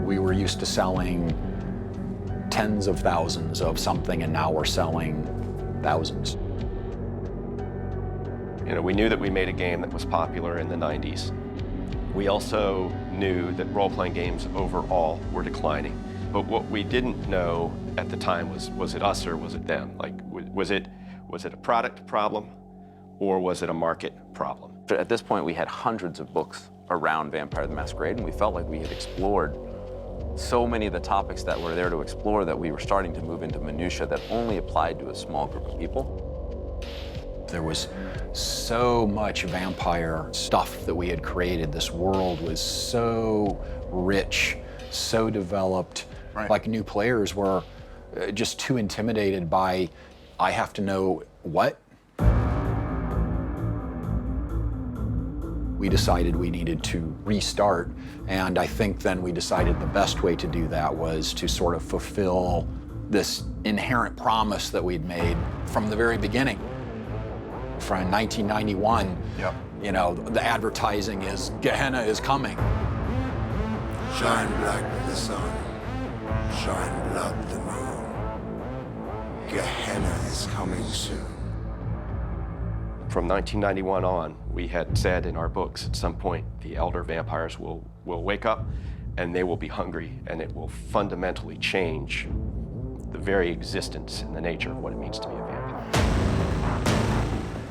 We were used to selling tens of thousands of something, and now we're selling thousands. You know, we knew that we made a game that was popular in the 90s. We also knew that role-playing games overall were declining. But what we didn't know at the time was it us or was it them? Like, was it a product problem or was it a market problem? At this point, we had hundreds of books around Vampire the Masquerade, and we felt like we had explored so many of the topics that were there to explore that we were starting to move into minutia that only applied to a small group of people. There was so much vampire stuff that we had created. This world was so rich, so developed. Right. Like, new players were just too intimidated by, I have to know what? We decided we needed to restart, and I think then we decided the best way to do that was to sort of fulfill this inherent promise that we'd made from the very beginning. From 1991, you know, the advertising is, Gehenna is coming. Shine black the sun, shine blood the moon. Gehenna is coming soon. From 1991 on, we had said in our books, at some point, the elder vampires will wake up and they will be hungry, and it will fundamentally change the very existence and the nature of what it means to be a vampire.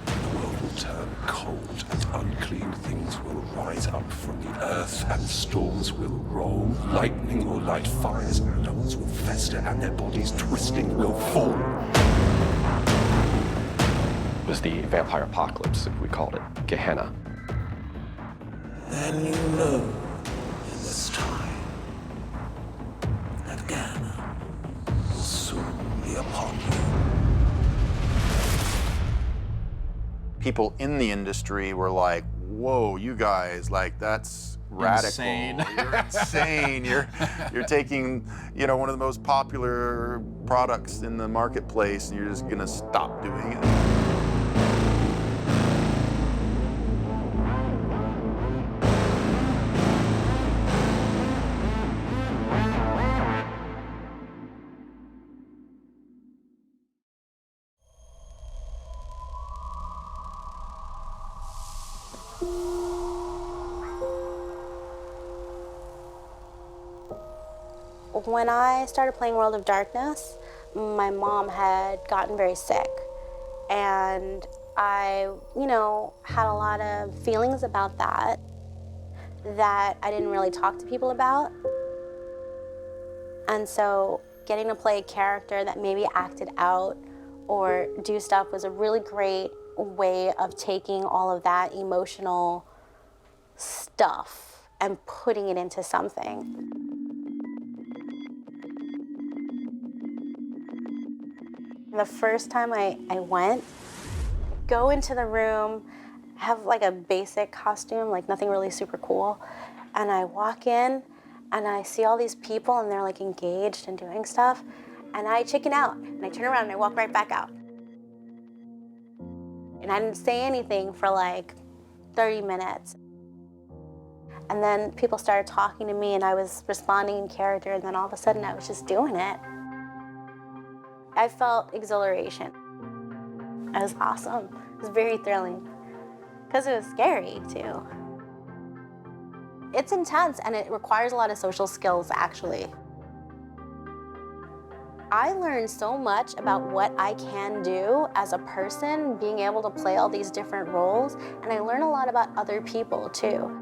The world will turn cold, and unclean things will rise up from the earth, and storms will roll. Lightning will light fires, animals will fester, and their bodies twisting will fall. It was the vampire apocalypse, we called it Gehenna. Then you know, in this time, that Gehenna people in the industry were like, whoa, you guys, like, that's radical. Insane. You're insane. You're taking, you know, one of the most popular products in the marketplace and you're just gonna stop doing it. When I started playing World of Darkness, my mom had gotten very sick. And I, you know, had a lot of feelings about that I didn't really talk to people about. And so getting to play a character that maybe acted out or do stuff was a really great way of taking all of that emotional stuff and putting it into something. The first time I went, go into the room, have like a basic costume, like nothing really super cool, and I walk in and I see all these people and they're like engaged and doing stuff, and I chicken out and I turn around and I walk right back out. And I didn't say anything for like 30 minutes. And then people started talking to me and I was responding in character, and then all of a sudden I was just doing it. I felt exhilaration. It was awesome. It was very thrilling because it was scary too. It's intense and it requires a lot of social skills, actually. I learned so much about what I can do as a person, being able to play all these different roles, and I learned a lot about other people too.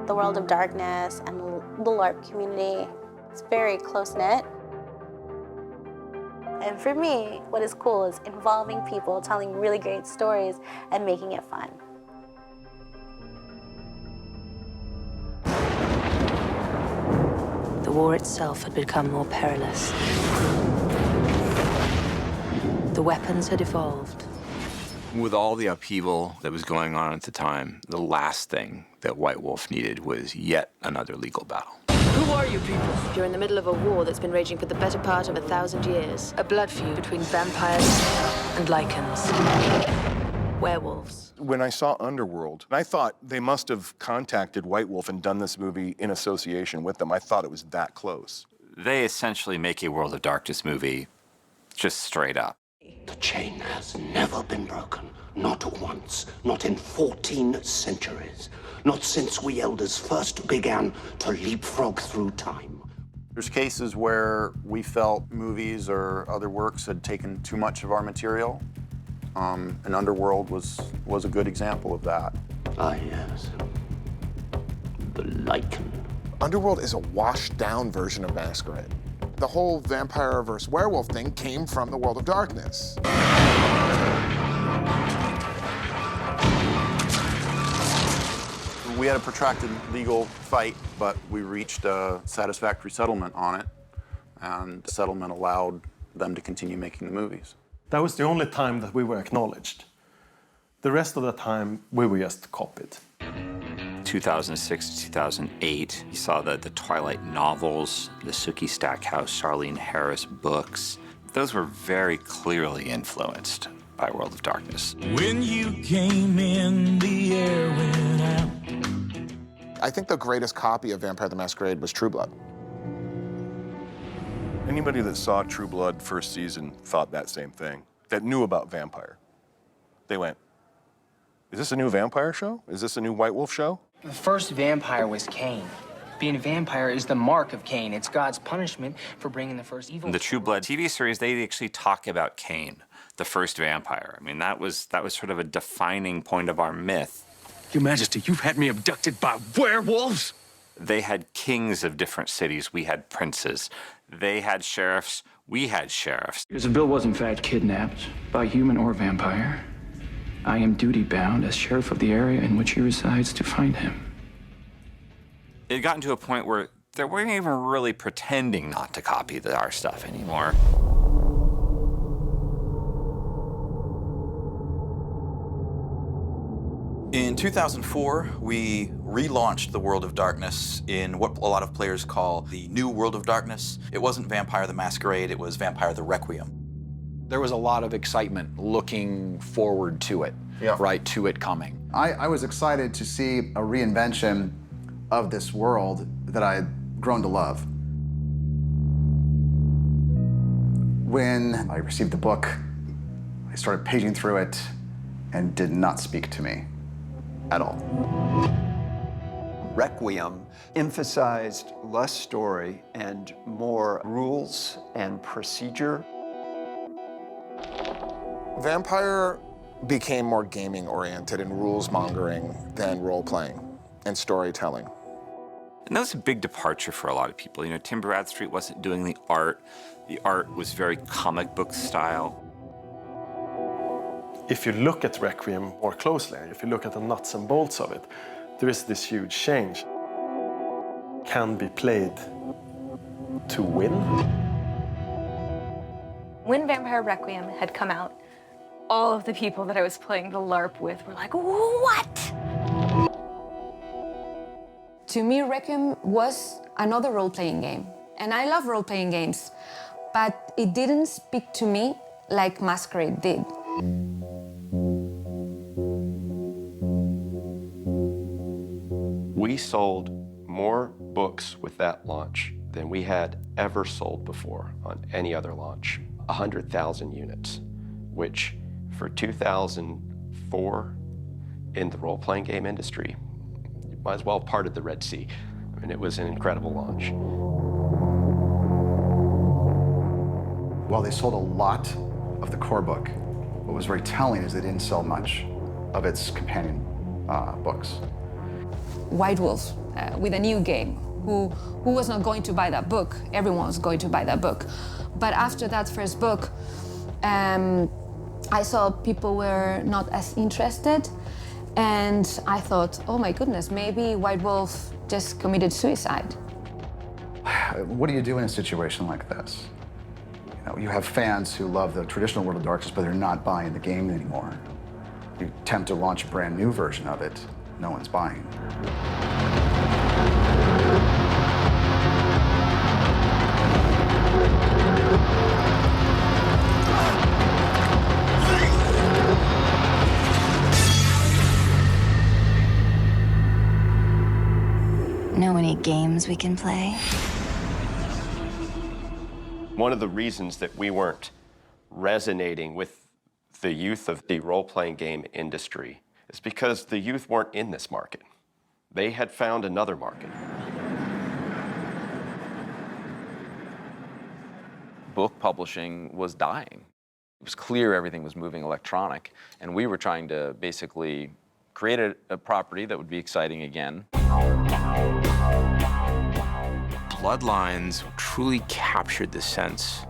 The World of Darkness and the LARP community, it's very close-knit. And for me, what is cool is involving people, telling really great stories, and making it fun. The war itself had become more perilous. The weapons had evolved. With all the upheaval that was going on at the time, the last thing that White Wolf needed was yet another legal battle. Who are you people? You're in the middle of a war that's been raging for the better part of 1,000 years. A blood feud between vampires and lycans. Werewolves. When I saw Underworld, I thought they must have contacted White Wolf and done this movie in association with them. I thought it was that close. They essentially make a World of Darkness movie just straight up. The chain has never been broken. Not once. Not in 14 centuries. Not since we elders first began to leapfrog through time. There's cases where we felt movies or other works had taken too much of our material. And Underworld was a good example of that. Ah, yes. The Lycan. Underworld is a washed-down version of Masquerade. The whole vampire versus werewolf thing came from the World of Darkness. We had a protracted legal fight, but we reached a satisfactory settlement on it, and the settlement allowed them to continue making the movies. That was the only time that we were acknowledged. The rest of the time, we were just copied. 2006 to 2008, you saw the Twilight novels, the Sookie Stackhouse, Charlene Harris books. Those were very clearly influenced by World of Darkness. When you came in, the air went out. I think the greatest copy of Vampire the Masquerade was True Blood. Anybody that saw True Blood first season thought that same thing, that knew about Vampire. They went, is this a new Vampire show? Is this a new White Wolf show? The first vampire was Cain. Being a vampire is the mark of Cain. It's God's punishment for bringing the first evil. In the True Blood TV series, they actually talk about Cain, the first vampire. I mean, that was sort of a defining point of our myth. Your Majesty, you've had me abducted by werewolves? They had kings of different cities. We had princes. They had sheriffs. We had sheriffs. Bill was in fact kidnapped by human or vampire. I am duty-bound as sheriff of the area in which he resides to find him. It had gotten to a point where they weren't even really pretending not to copy our stuff anymore. In 2004, we relaunched the World of Darkness in what a lot of players call the new World of Darkness. It wasn't Vampire the Masquerade, it was Vampire the Requiem. There was a lot of excitement looking forward to it, right, to it coming. I was excited to see a reinvention of this world that I had grown to love. When I received the book, I started paging through it and did not speak to me at all. Requiem emphasized less story and more rules and procedure. Vampire became more gaming-oriented and rules-mongering than role-playing and storytelling. And that was a big departure for a lot of people. You know, Tim Bradstreet wasn't doing the art. The art was very comic book style. If you look at Requiem more closely, if you look at the nuts and bolts of it, there is this huge change. Can be played to win. When Vampire Requiem had come out, all of the people that I was playing the LARP with were like, what? To me, Requiem was another role-playing game. And I love role-playing games, but it didn't speak to me like Masquerade did. We sold more books with that launch than we had ever sold before on any other launch. 100,000 units, which for 2004 in the role-playing game industry, you might as well have parted the Red Sea. I mean, it was an incredible launch. While they sold a lot of the core book, what was very telling is they didn't sell much of its companion books. White Wolf with a new game. Who was not going to buy that book? Everyone was going to buy that book. But after that first book, I saw people were not as interested, and I thought, oh my goodness, maybe White Wolf just committed suicide. What do you do in a situation like this? You know, you have fans who love the traditional World of Darkness, but they're not buying the game anymore. You attempt to launch a brand new version of it, no one's buying. Know any games we can play? One of the reasons that we weren't resonating with the youth of the role-playing game industry is because the youth weren't in this market. They had found another market. Book publishing was dying. It was clear everything was moving electronic, and we were trying to basically create a property that would be exciting again. Bloodlines truly captured the sense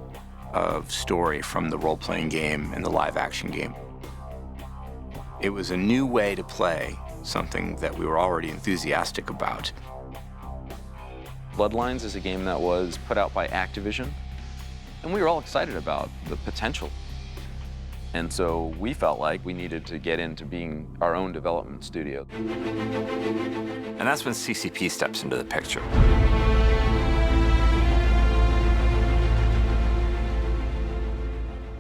of story from the role-playing game and the live-action game. It was a new way to play something that we were already enthusiastic about. Bloodlines is a game that was put out by Activision, and we were all excited about the potential. And so we felt like we needed to get into being our own development studio. And that's when CCP steps into the picture.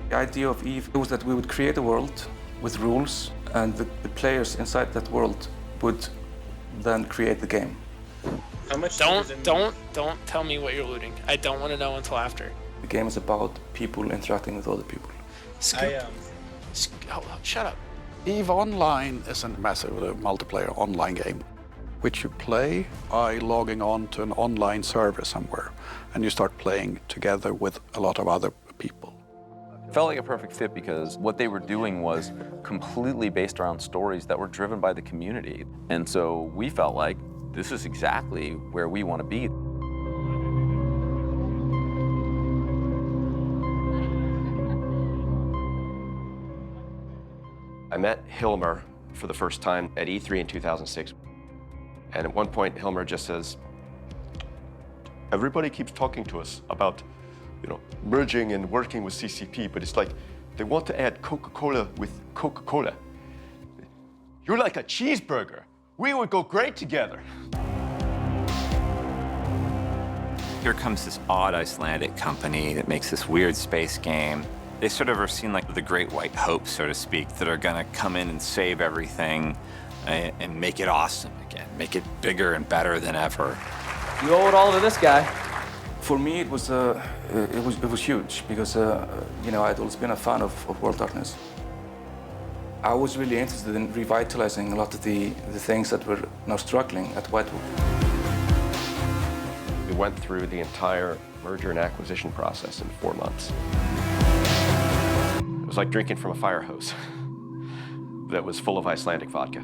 The idea of Eve was that we would create a world with rules, and the players inside that world would then create the game. How much? Don't tell me what you're looting. I don't want to know until after. The game is about people interacting with other people. Shut up. EVE Online is a massive multiplayer online game, which you play by logging on to an online server somewhere, and you start playing together with a lot of other people. It felt like a perfect fit because what they were doing was completely based around stories that were driven by the community. And so we felt like this is exactly where we want to be. I met Hilmer for the first time at E3 in 2006. And at one point, Hilmer just says, everybody keeps talking to us about, merging and working with CCP, but it's like they want to add Coca-Cola with Coca-Cola. You're like a cheeseburger. We would go great together. Here comes this odd Icelandic company that makes this weird space game. They sort of are seen like the great white hope, so to speak, that are gonna come in and save everything and make it awesome again, make it bigger and better than ever. You owe it all to this guy. For me, it was huge because you know, I'd always been a fan of World of Darkness. I was really interested in revitalizing a lot of the things that were now struggling at White Wolf. We went through the entire merger and acquisition process in 4 months. It was like drinking from a fire hose that was full of Icelandic vodka.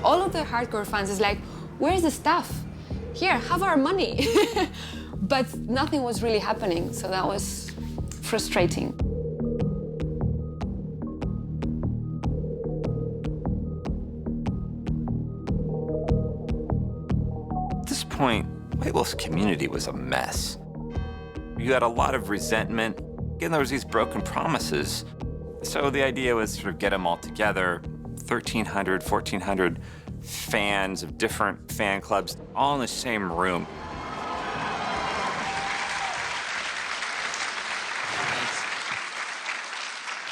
All of the hardcore fans is like, where's the stuff? Here, have our money. But nothing was really happening, so that was frustrating. At this point, White Wolf's community was a mess. You had a lot of resentment, and there was these broken promises. So the idea was sort of get them all together, 1,300, 1,400 fans of different fan clubs, all in the same room.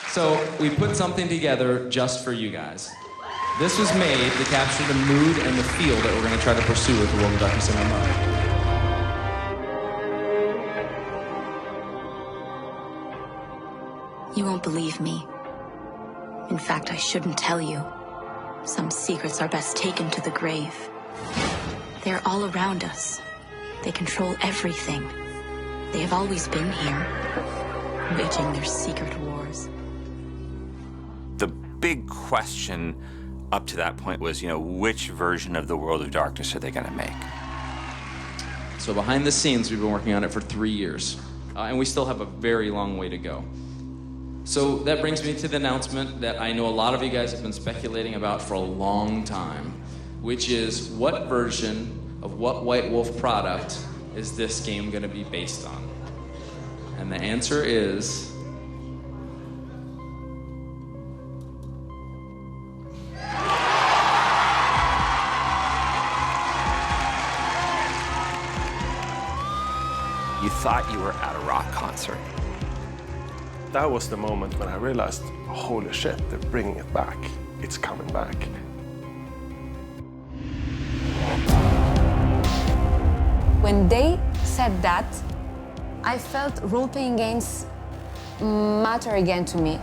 So we put something together just for you guys. This was made to capture the mood and the feel that we're going to try to pursue with the World of Darkness MMO. You won't believe me. In fact, I shouldn't tell you. Some secrets are best taken to the grave. They're all around us. They control everything. They have always been here, waging their secret wars. The big question up to that point was, you know, which version of the World of Darkness are they going to make? So behind the scenes, we've been working on it for 3 years, and we still have a very long way to go. So that brings me to the announcement that I know a lot of you guys have been speculating about for a long time, which is what version of what White Wolf product is this game going to be based on? And the answer is... You thought you were at a rock concert. That was the moment when I realized, holy shit, they're bringing it back. It's coming back. When they said that, I felt role-playing games matter again to me.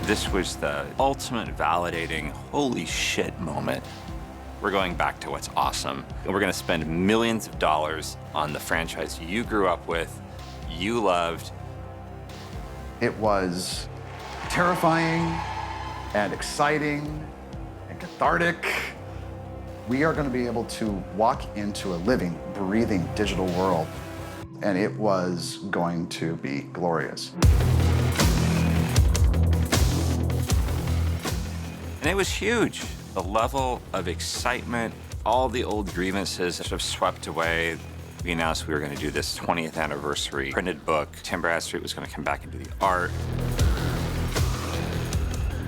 This was the ultimate validating, holy shit moment. We're going back to what's awesome. And we're gonna spend millions of dollars on the franchise you grew up with, you loved. It was terrifying and exciting and cathartic. We are going to be able to walk into a living, breathing digital world, and it was going to be glorious. And it was huge. The level of excitement, all the old grievances sort of swept away. We announced we were going to do this 20th anniversary printed book. Tim Bradstreet was going to come back and do the art.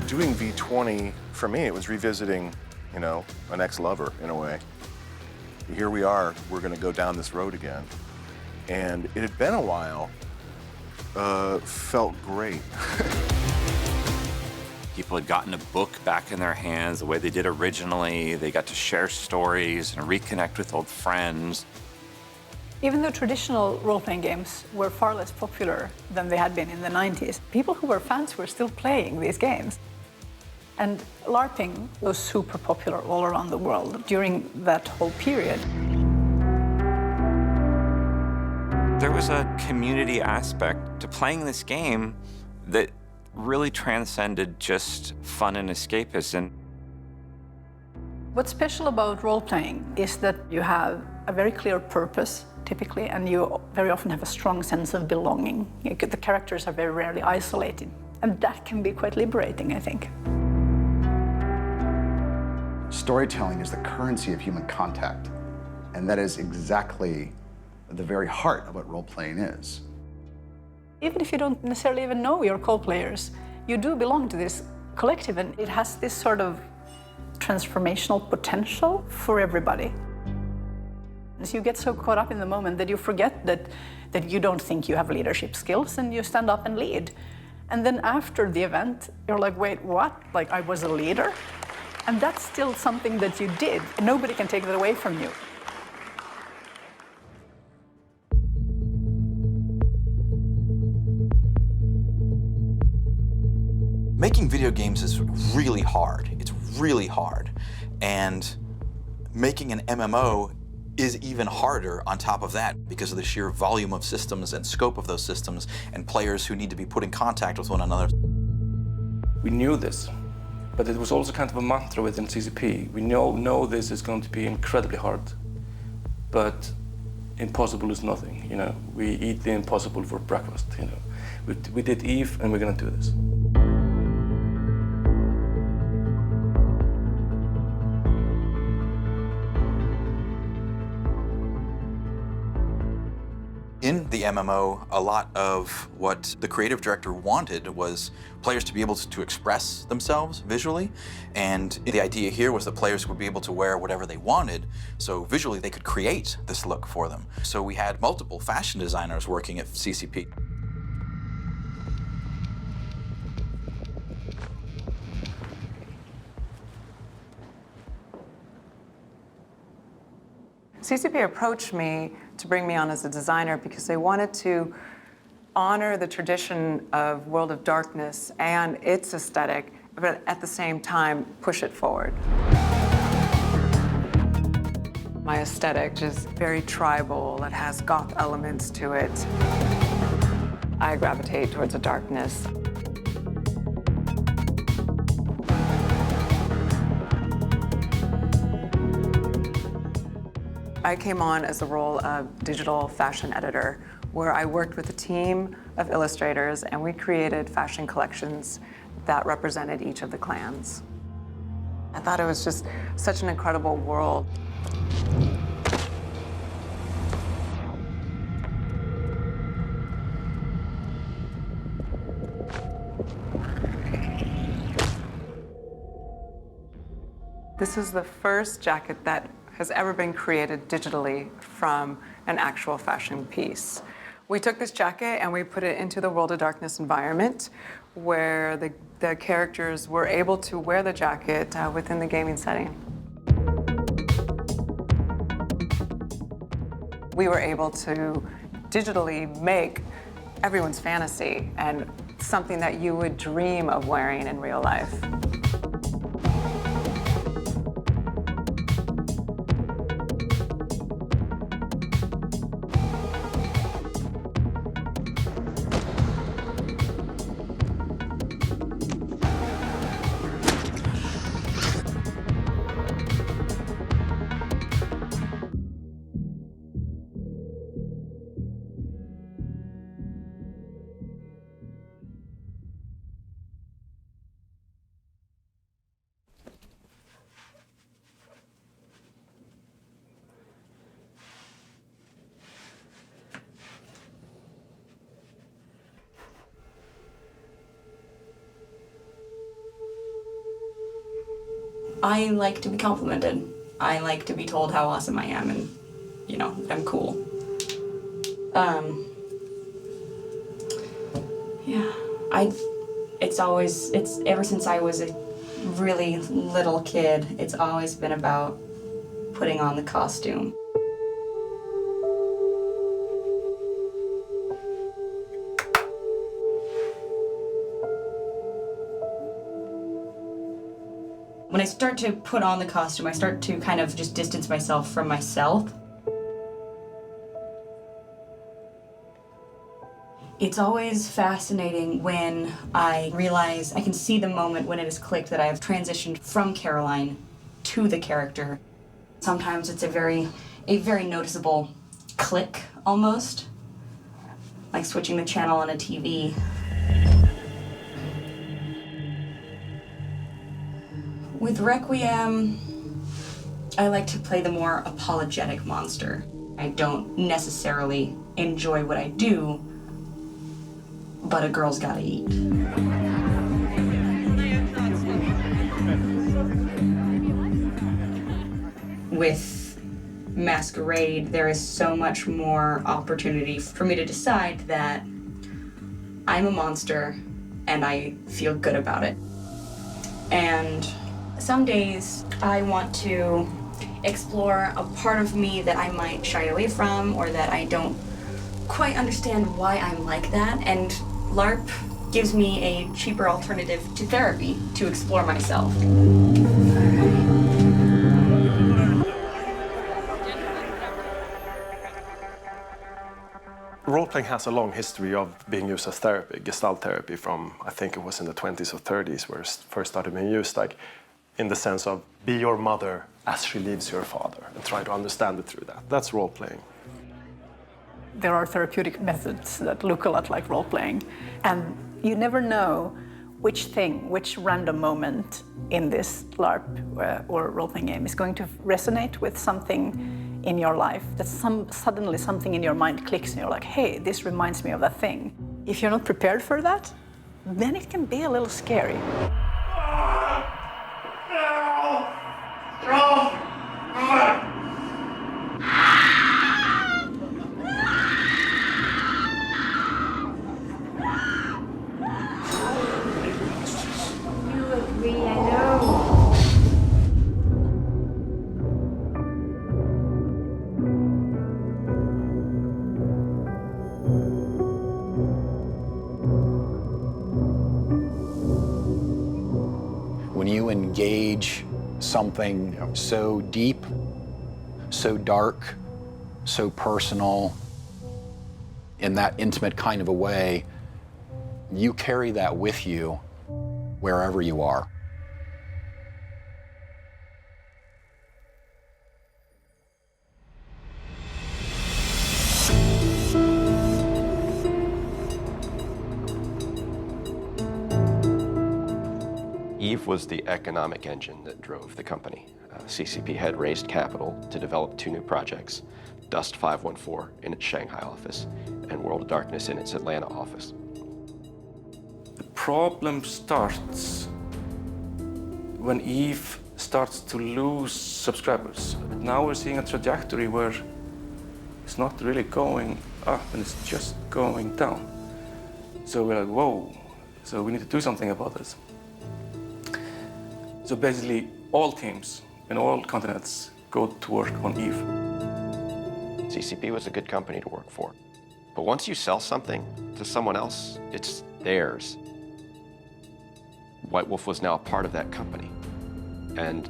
Doing V20, for me, it was revisiting, you know, an ex-lover in a way. Here we are, we're going to go down this road again. And it had been a while, felt great. People had gotten a book back in their hands the way they did originally. They got to share stories and reconnect with old friends. Even though traditional role-playing games were far less popular than they had been in the 90s, people who were fans were still playing these games. And LARPing was super popular all around the world during that whole period. There was a community aspect to playing this game that really transcended just fun and escapism. What's special about role-playing is that you have a very clear purpose, typically, and you very often have a strong sense of belonging. The characters are very rarely isolated, and that can be quite liberating, I think. Storytelling is the currency of human contact, and that is exactly the very heart of what role-playing is. Even if you don't necessarily even know your co-players, you do belong to this collective, and it has this sort of transformational potential for everybody. So you get so caught up in the moment that you forget that you don't think you have leadership skills, and you stand up and lead. And then after the event, you're like, wait, what? Like, I was a leader? And that's still something that you did. Nobody can take that away from you. Making video games is really hard. It's really hard. And making an MMO is even harder on top of that because of the sheer volume of systems and scope of those systems and players who need to be put in contact with one another. We knew this, but it was also kind of a mantra within CCP. We know this is going to be incredibly hard, but impossible is nothing, you know. We eat the impossible for breakfast, you know. We did Eve, and we're gonna do this. In the MMO, a lot of what the creative director wanted was players to be able to express themselves visually, and the idea here was that players would be able to wear whatever they wanted, so visually they could create this look for them. So we had multiple fashion designers working at CCP. CCP approached me to bring me on as a designer because they wanted to honor the tradition of World of Darkness and its aesthetic, but at the same time, push it forward. My aesthetic is very tribal. It has goth elements to it. I gravitate towards the darkness. I came on as the role of digital fashion editor, where I worked with a team of illustrators and we created fashion collections that represented each of the clans. I thought it was just such an incredible world. This is the first jacket that has ever been created digitally from an actual fashion piece. We took this jacket and we put it into the World of Darkness environment where the characters were able to wear the jacket within the gaming setting. We were able to digitally make everyone's fantasy and something that you would dream of wearing in real life. I like to be complimented. I like to be told how awesome I am and, you know, I'm cool. It's ever since I was a really little kid, it's always been about putting on the costume. When I start to put on the costume, I start to kind of just distance myself from myself. It's always fascinating when I realize I can see the moment when it is clicked that I have transitioned from Caroline to the character. Sometimes it's a very noticeable click almost, like switching the channel on a TV. With Requiem, I like to play the more apologetic monster. I don't necessarily enjoy what I do, but a girl's gotta eat. With Masquerade, there is so much more opportunity for me to decide that I'm a monster and I feel good about it. And some days I want to explore a part of me that I might shy away from or that I don't quite understand why I'm like that. And LARP gives me a cheaper alternative to therapy to explore myself. Role-playing has a long history of being used as therapy, Gestalt therapy from, I think it was in the 20s or 30s where it first started being used, like in the sense of be your mother as she leaves your father and try to understand it through that. That's role-playing. There are therapeutic methods that look a lot like role-playing, and you never know which random moment in this LARP or role-playing game is going to resonate with something in your life, that suddenly something in your mind clicks and you're like, hey, this reminds me of that thing. If you're not prepared for that, then it can be a little scary. You agree, I know. When you engage something so deep, so dark, so personal, in that intimate kind of a way, you carry that with you wherever you are. Eve was the economic engine that drove the company. CCP had raised capital to develop 2 new projects, Dust 514 in its Shanghai office and World of Darkness in its Atlanta office. The problem starts when Eve starts to lose subscribers. Now we're seeing a trajectory where it's not really going up and it's just going down. So we're like, whoa, so we need to do something about this. So basically, all teams in all continents go to work on Eve. CCP was a good company to work for. But once you sell something to someone else, it's theirs. White Wolf was now a part of that company. And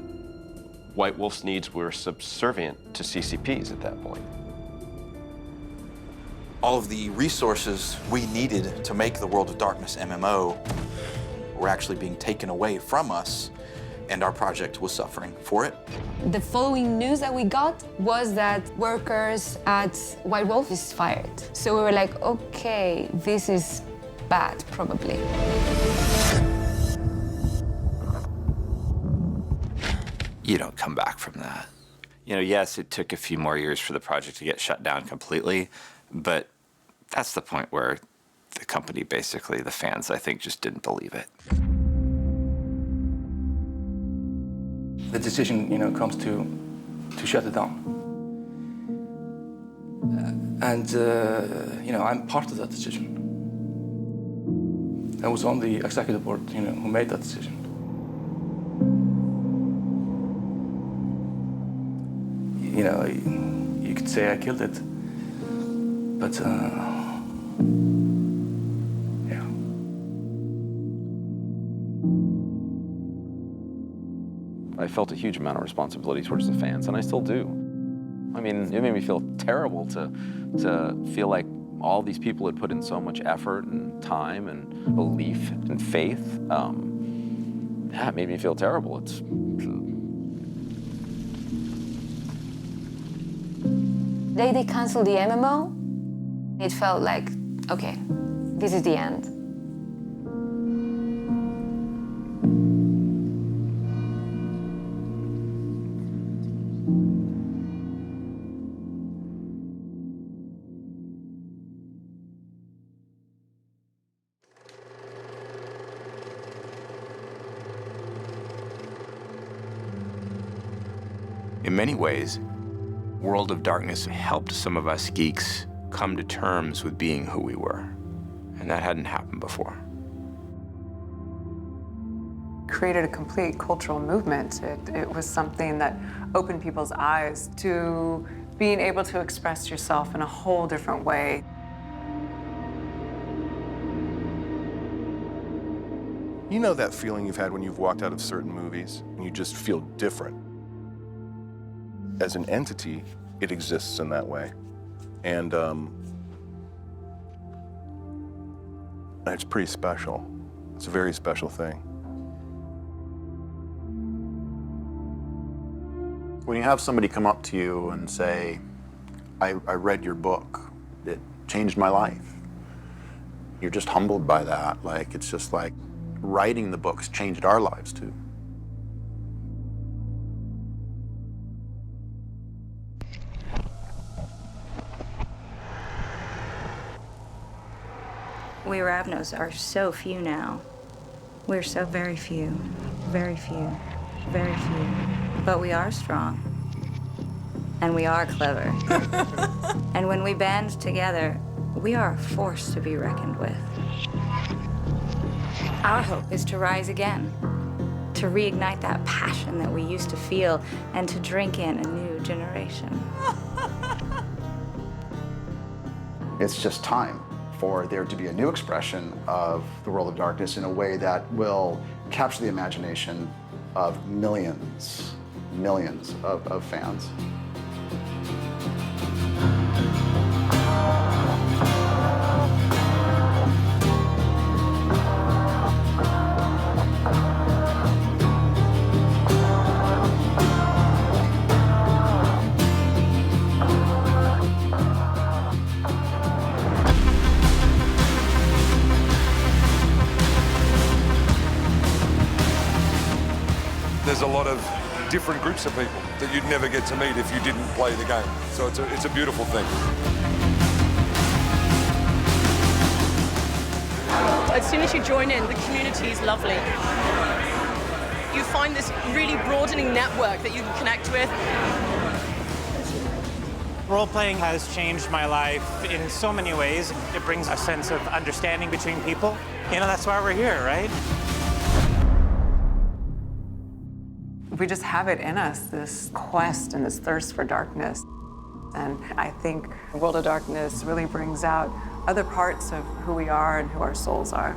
White Wolf's needs were subservient to CCP's at that point. All of the resources we needed to make the World of Darkness MMO were actually being taken away from us, and our project was suffering for it. The following news that we got was that workers at White Wolf is fired. So we were like, okay, this is bad, probably. You don't come back from that. You know, yes, it took a few more years for the project to get shut down completely, but that's the point where the company, basically, the fans, I think, just didn't believe it. The decision, comes to shut it down. I'm part of that decision. I was on the executive board, who made that decision. You could say I killed it, but yeah. I felt a huge amount of responsibility towards the fans, and I still do. I mean, it made me feel terrible to feel like all these people had put in so much effort and time and belief and faith. Yeah, it made me feel terrible. The day they canceled the MMO, it felt like, okay, this is the end. In many ways, World of Darkness helped some of us geeks come to terms with being who we were. And that hadn't happened before. Created a complete cultural movement. It was something that opened people's eyes to being able to express yourself in a whole different way. You know that feeling you've had when you've walked out of certain movies and you just feel different? As an entity, it exists in that way. And it's pretty special. It's a very special thing. When you have somebody come up to you and say, I read your book, it changed my life. You're just humbled by that. Like, it's just like writing the books changed our lives too. We Ravnos are so few now. We're so very few, very few, very few. But we are strong. And we are clever. And when we band together, we are a force to be reckoned with. Our hope is to rise again, to reignite that passion that we used to feel, and to drink in a new generation. It's just time for there to be a new expression of the World of Darkness in a way that will capture the imagination of millions of fans. There's a lot of different groups of people that you'd never get to meet if you didn't play the game. So it's a beautiful thing. As soon as you join in, the community is lovely. You find this really broadening network that you can connect with. Role-playing has changed my life in so many ways. It brings a sense of understanding between people. You know, that's why we're here, right? We just have it in us, this quest and this thirst for darkness. And I think World of Darkness really brings out other parts of who we are and who our souls are.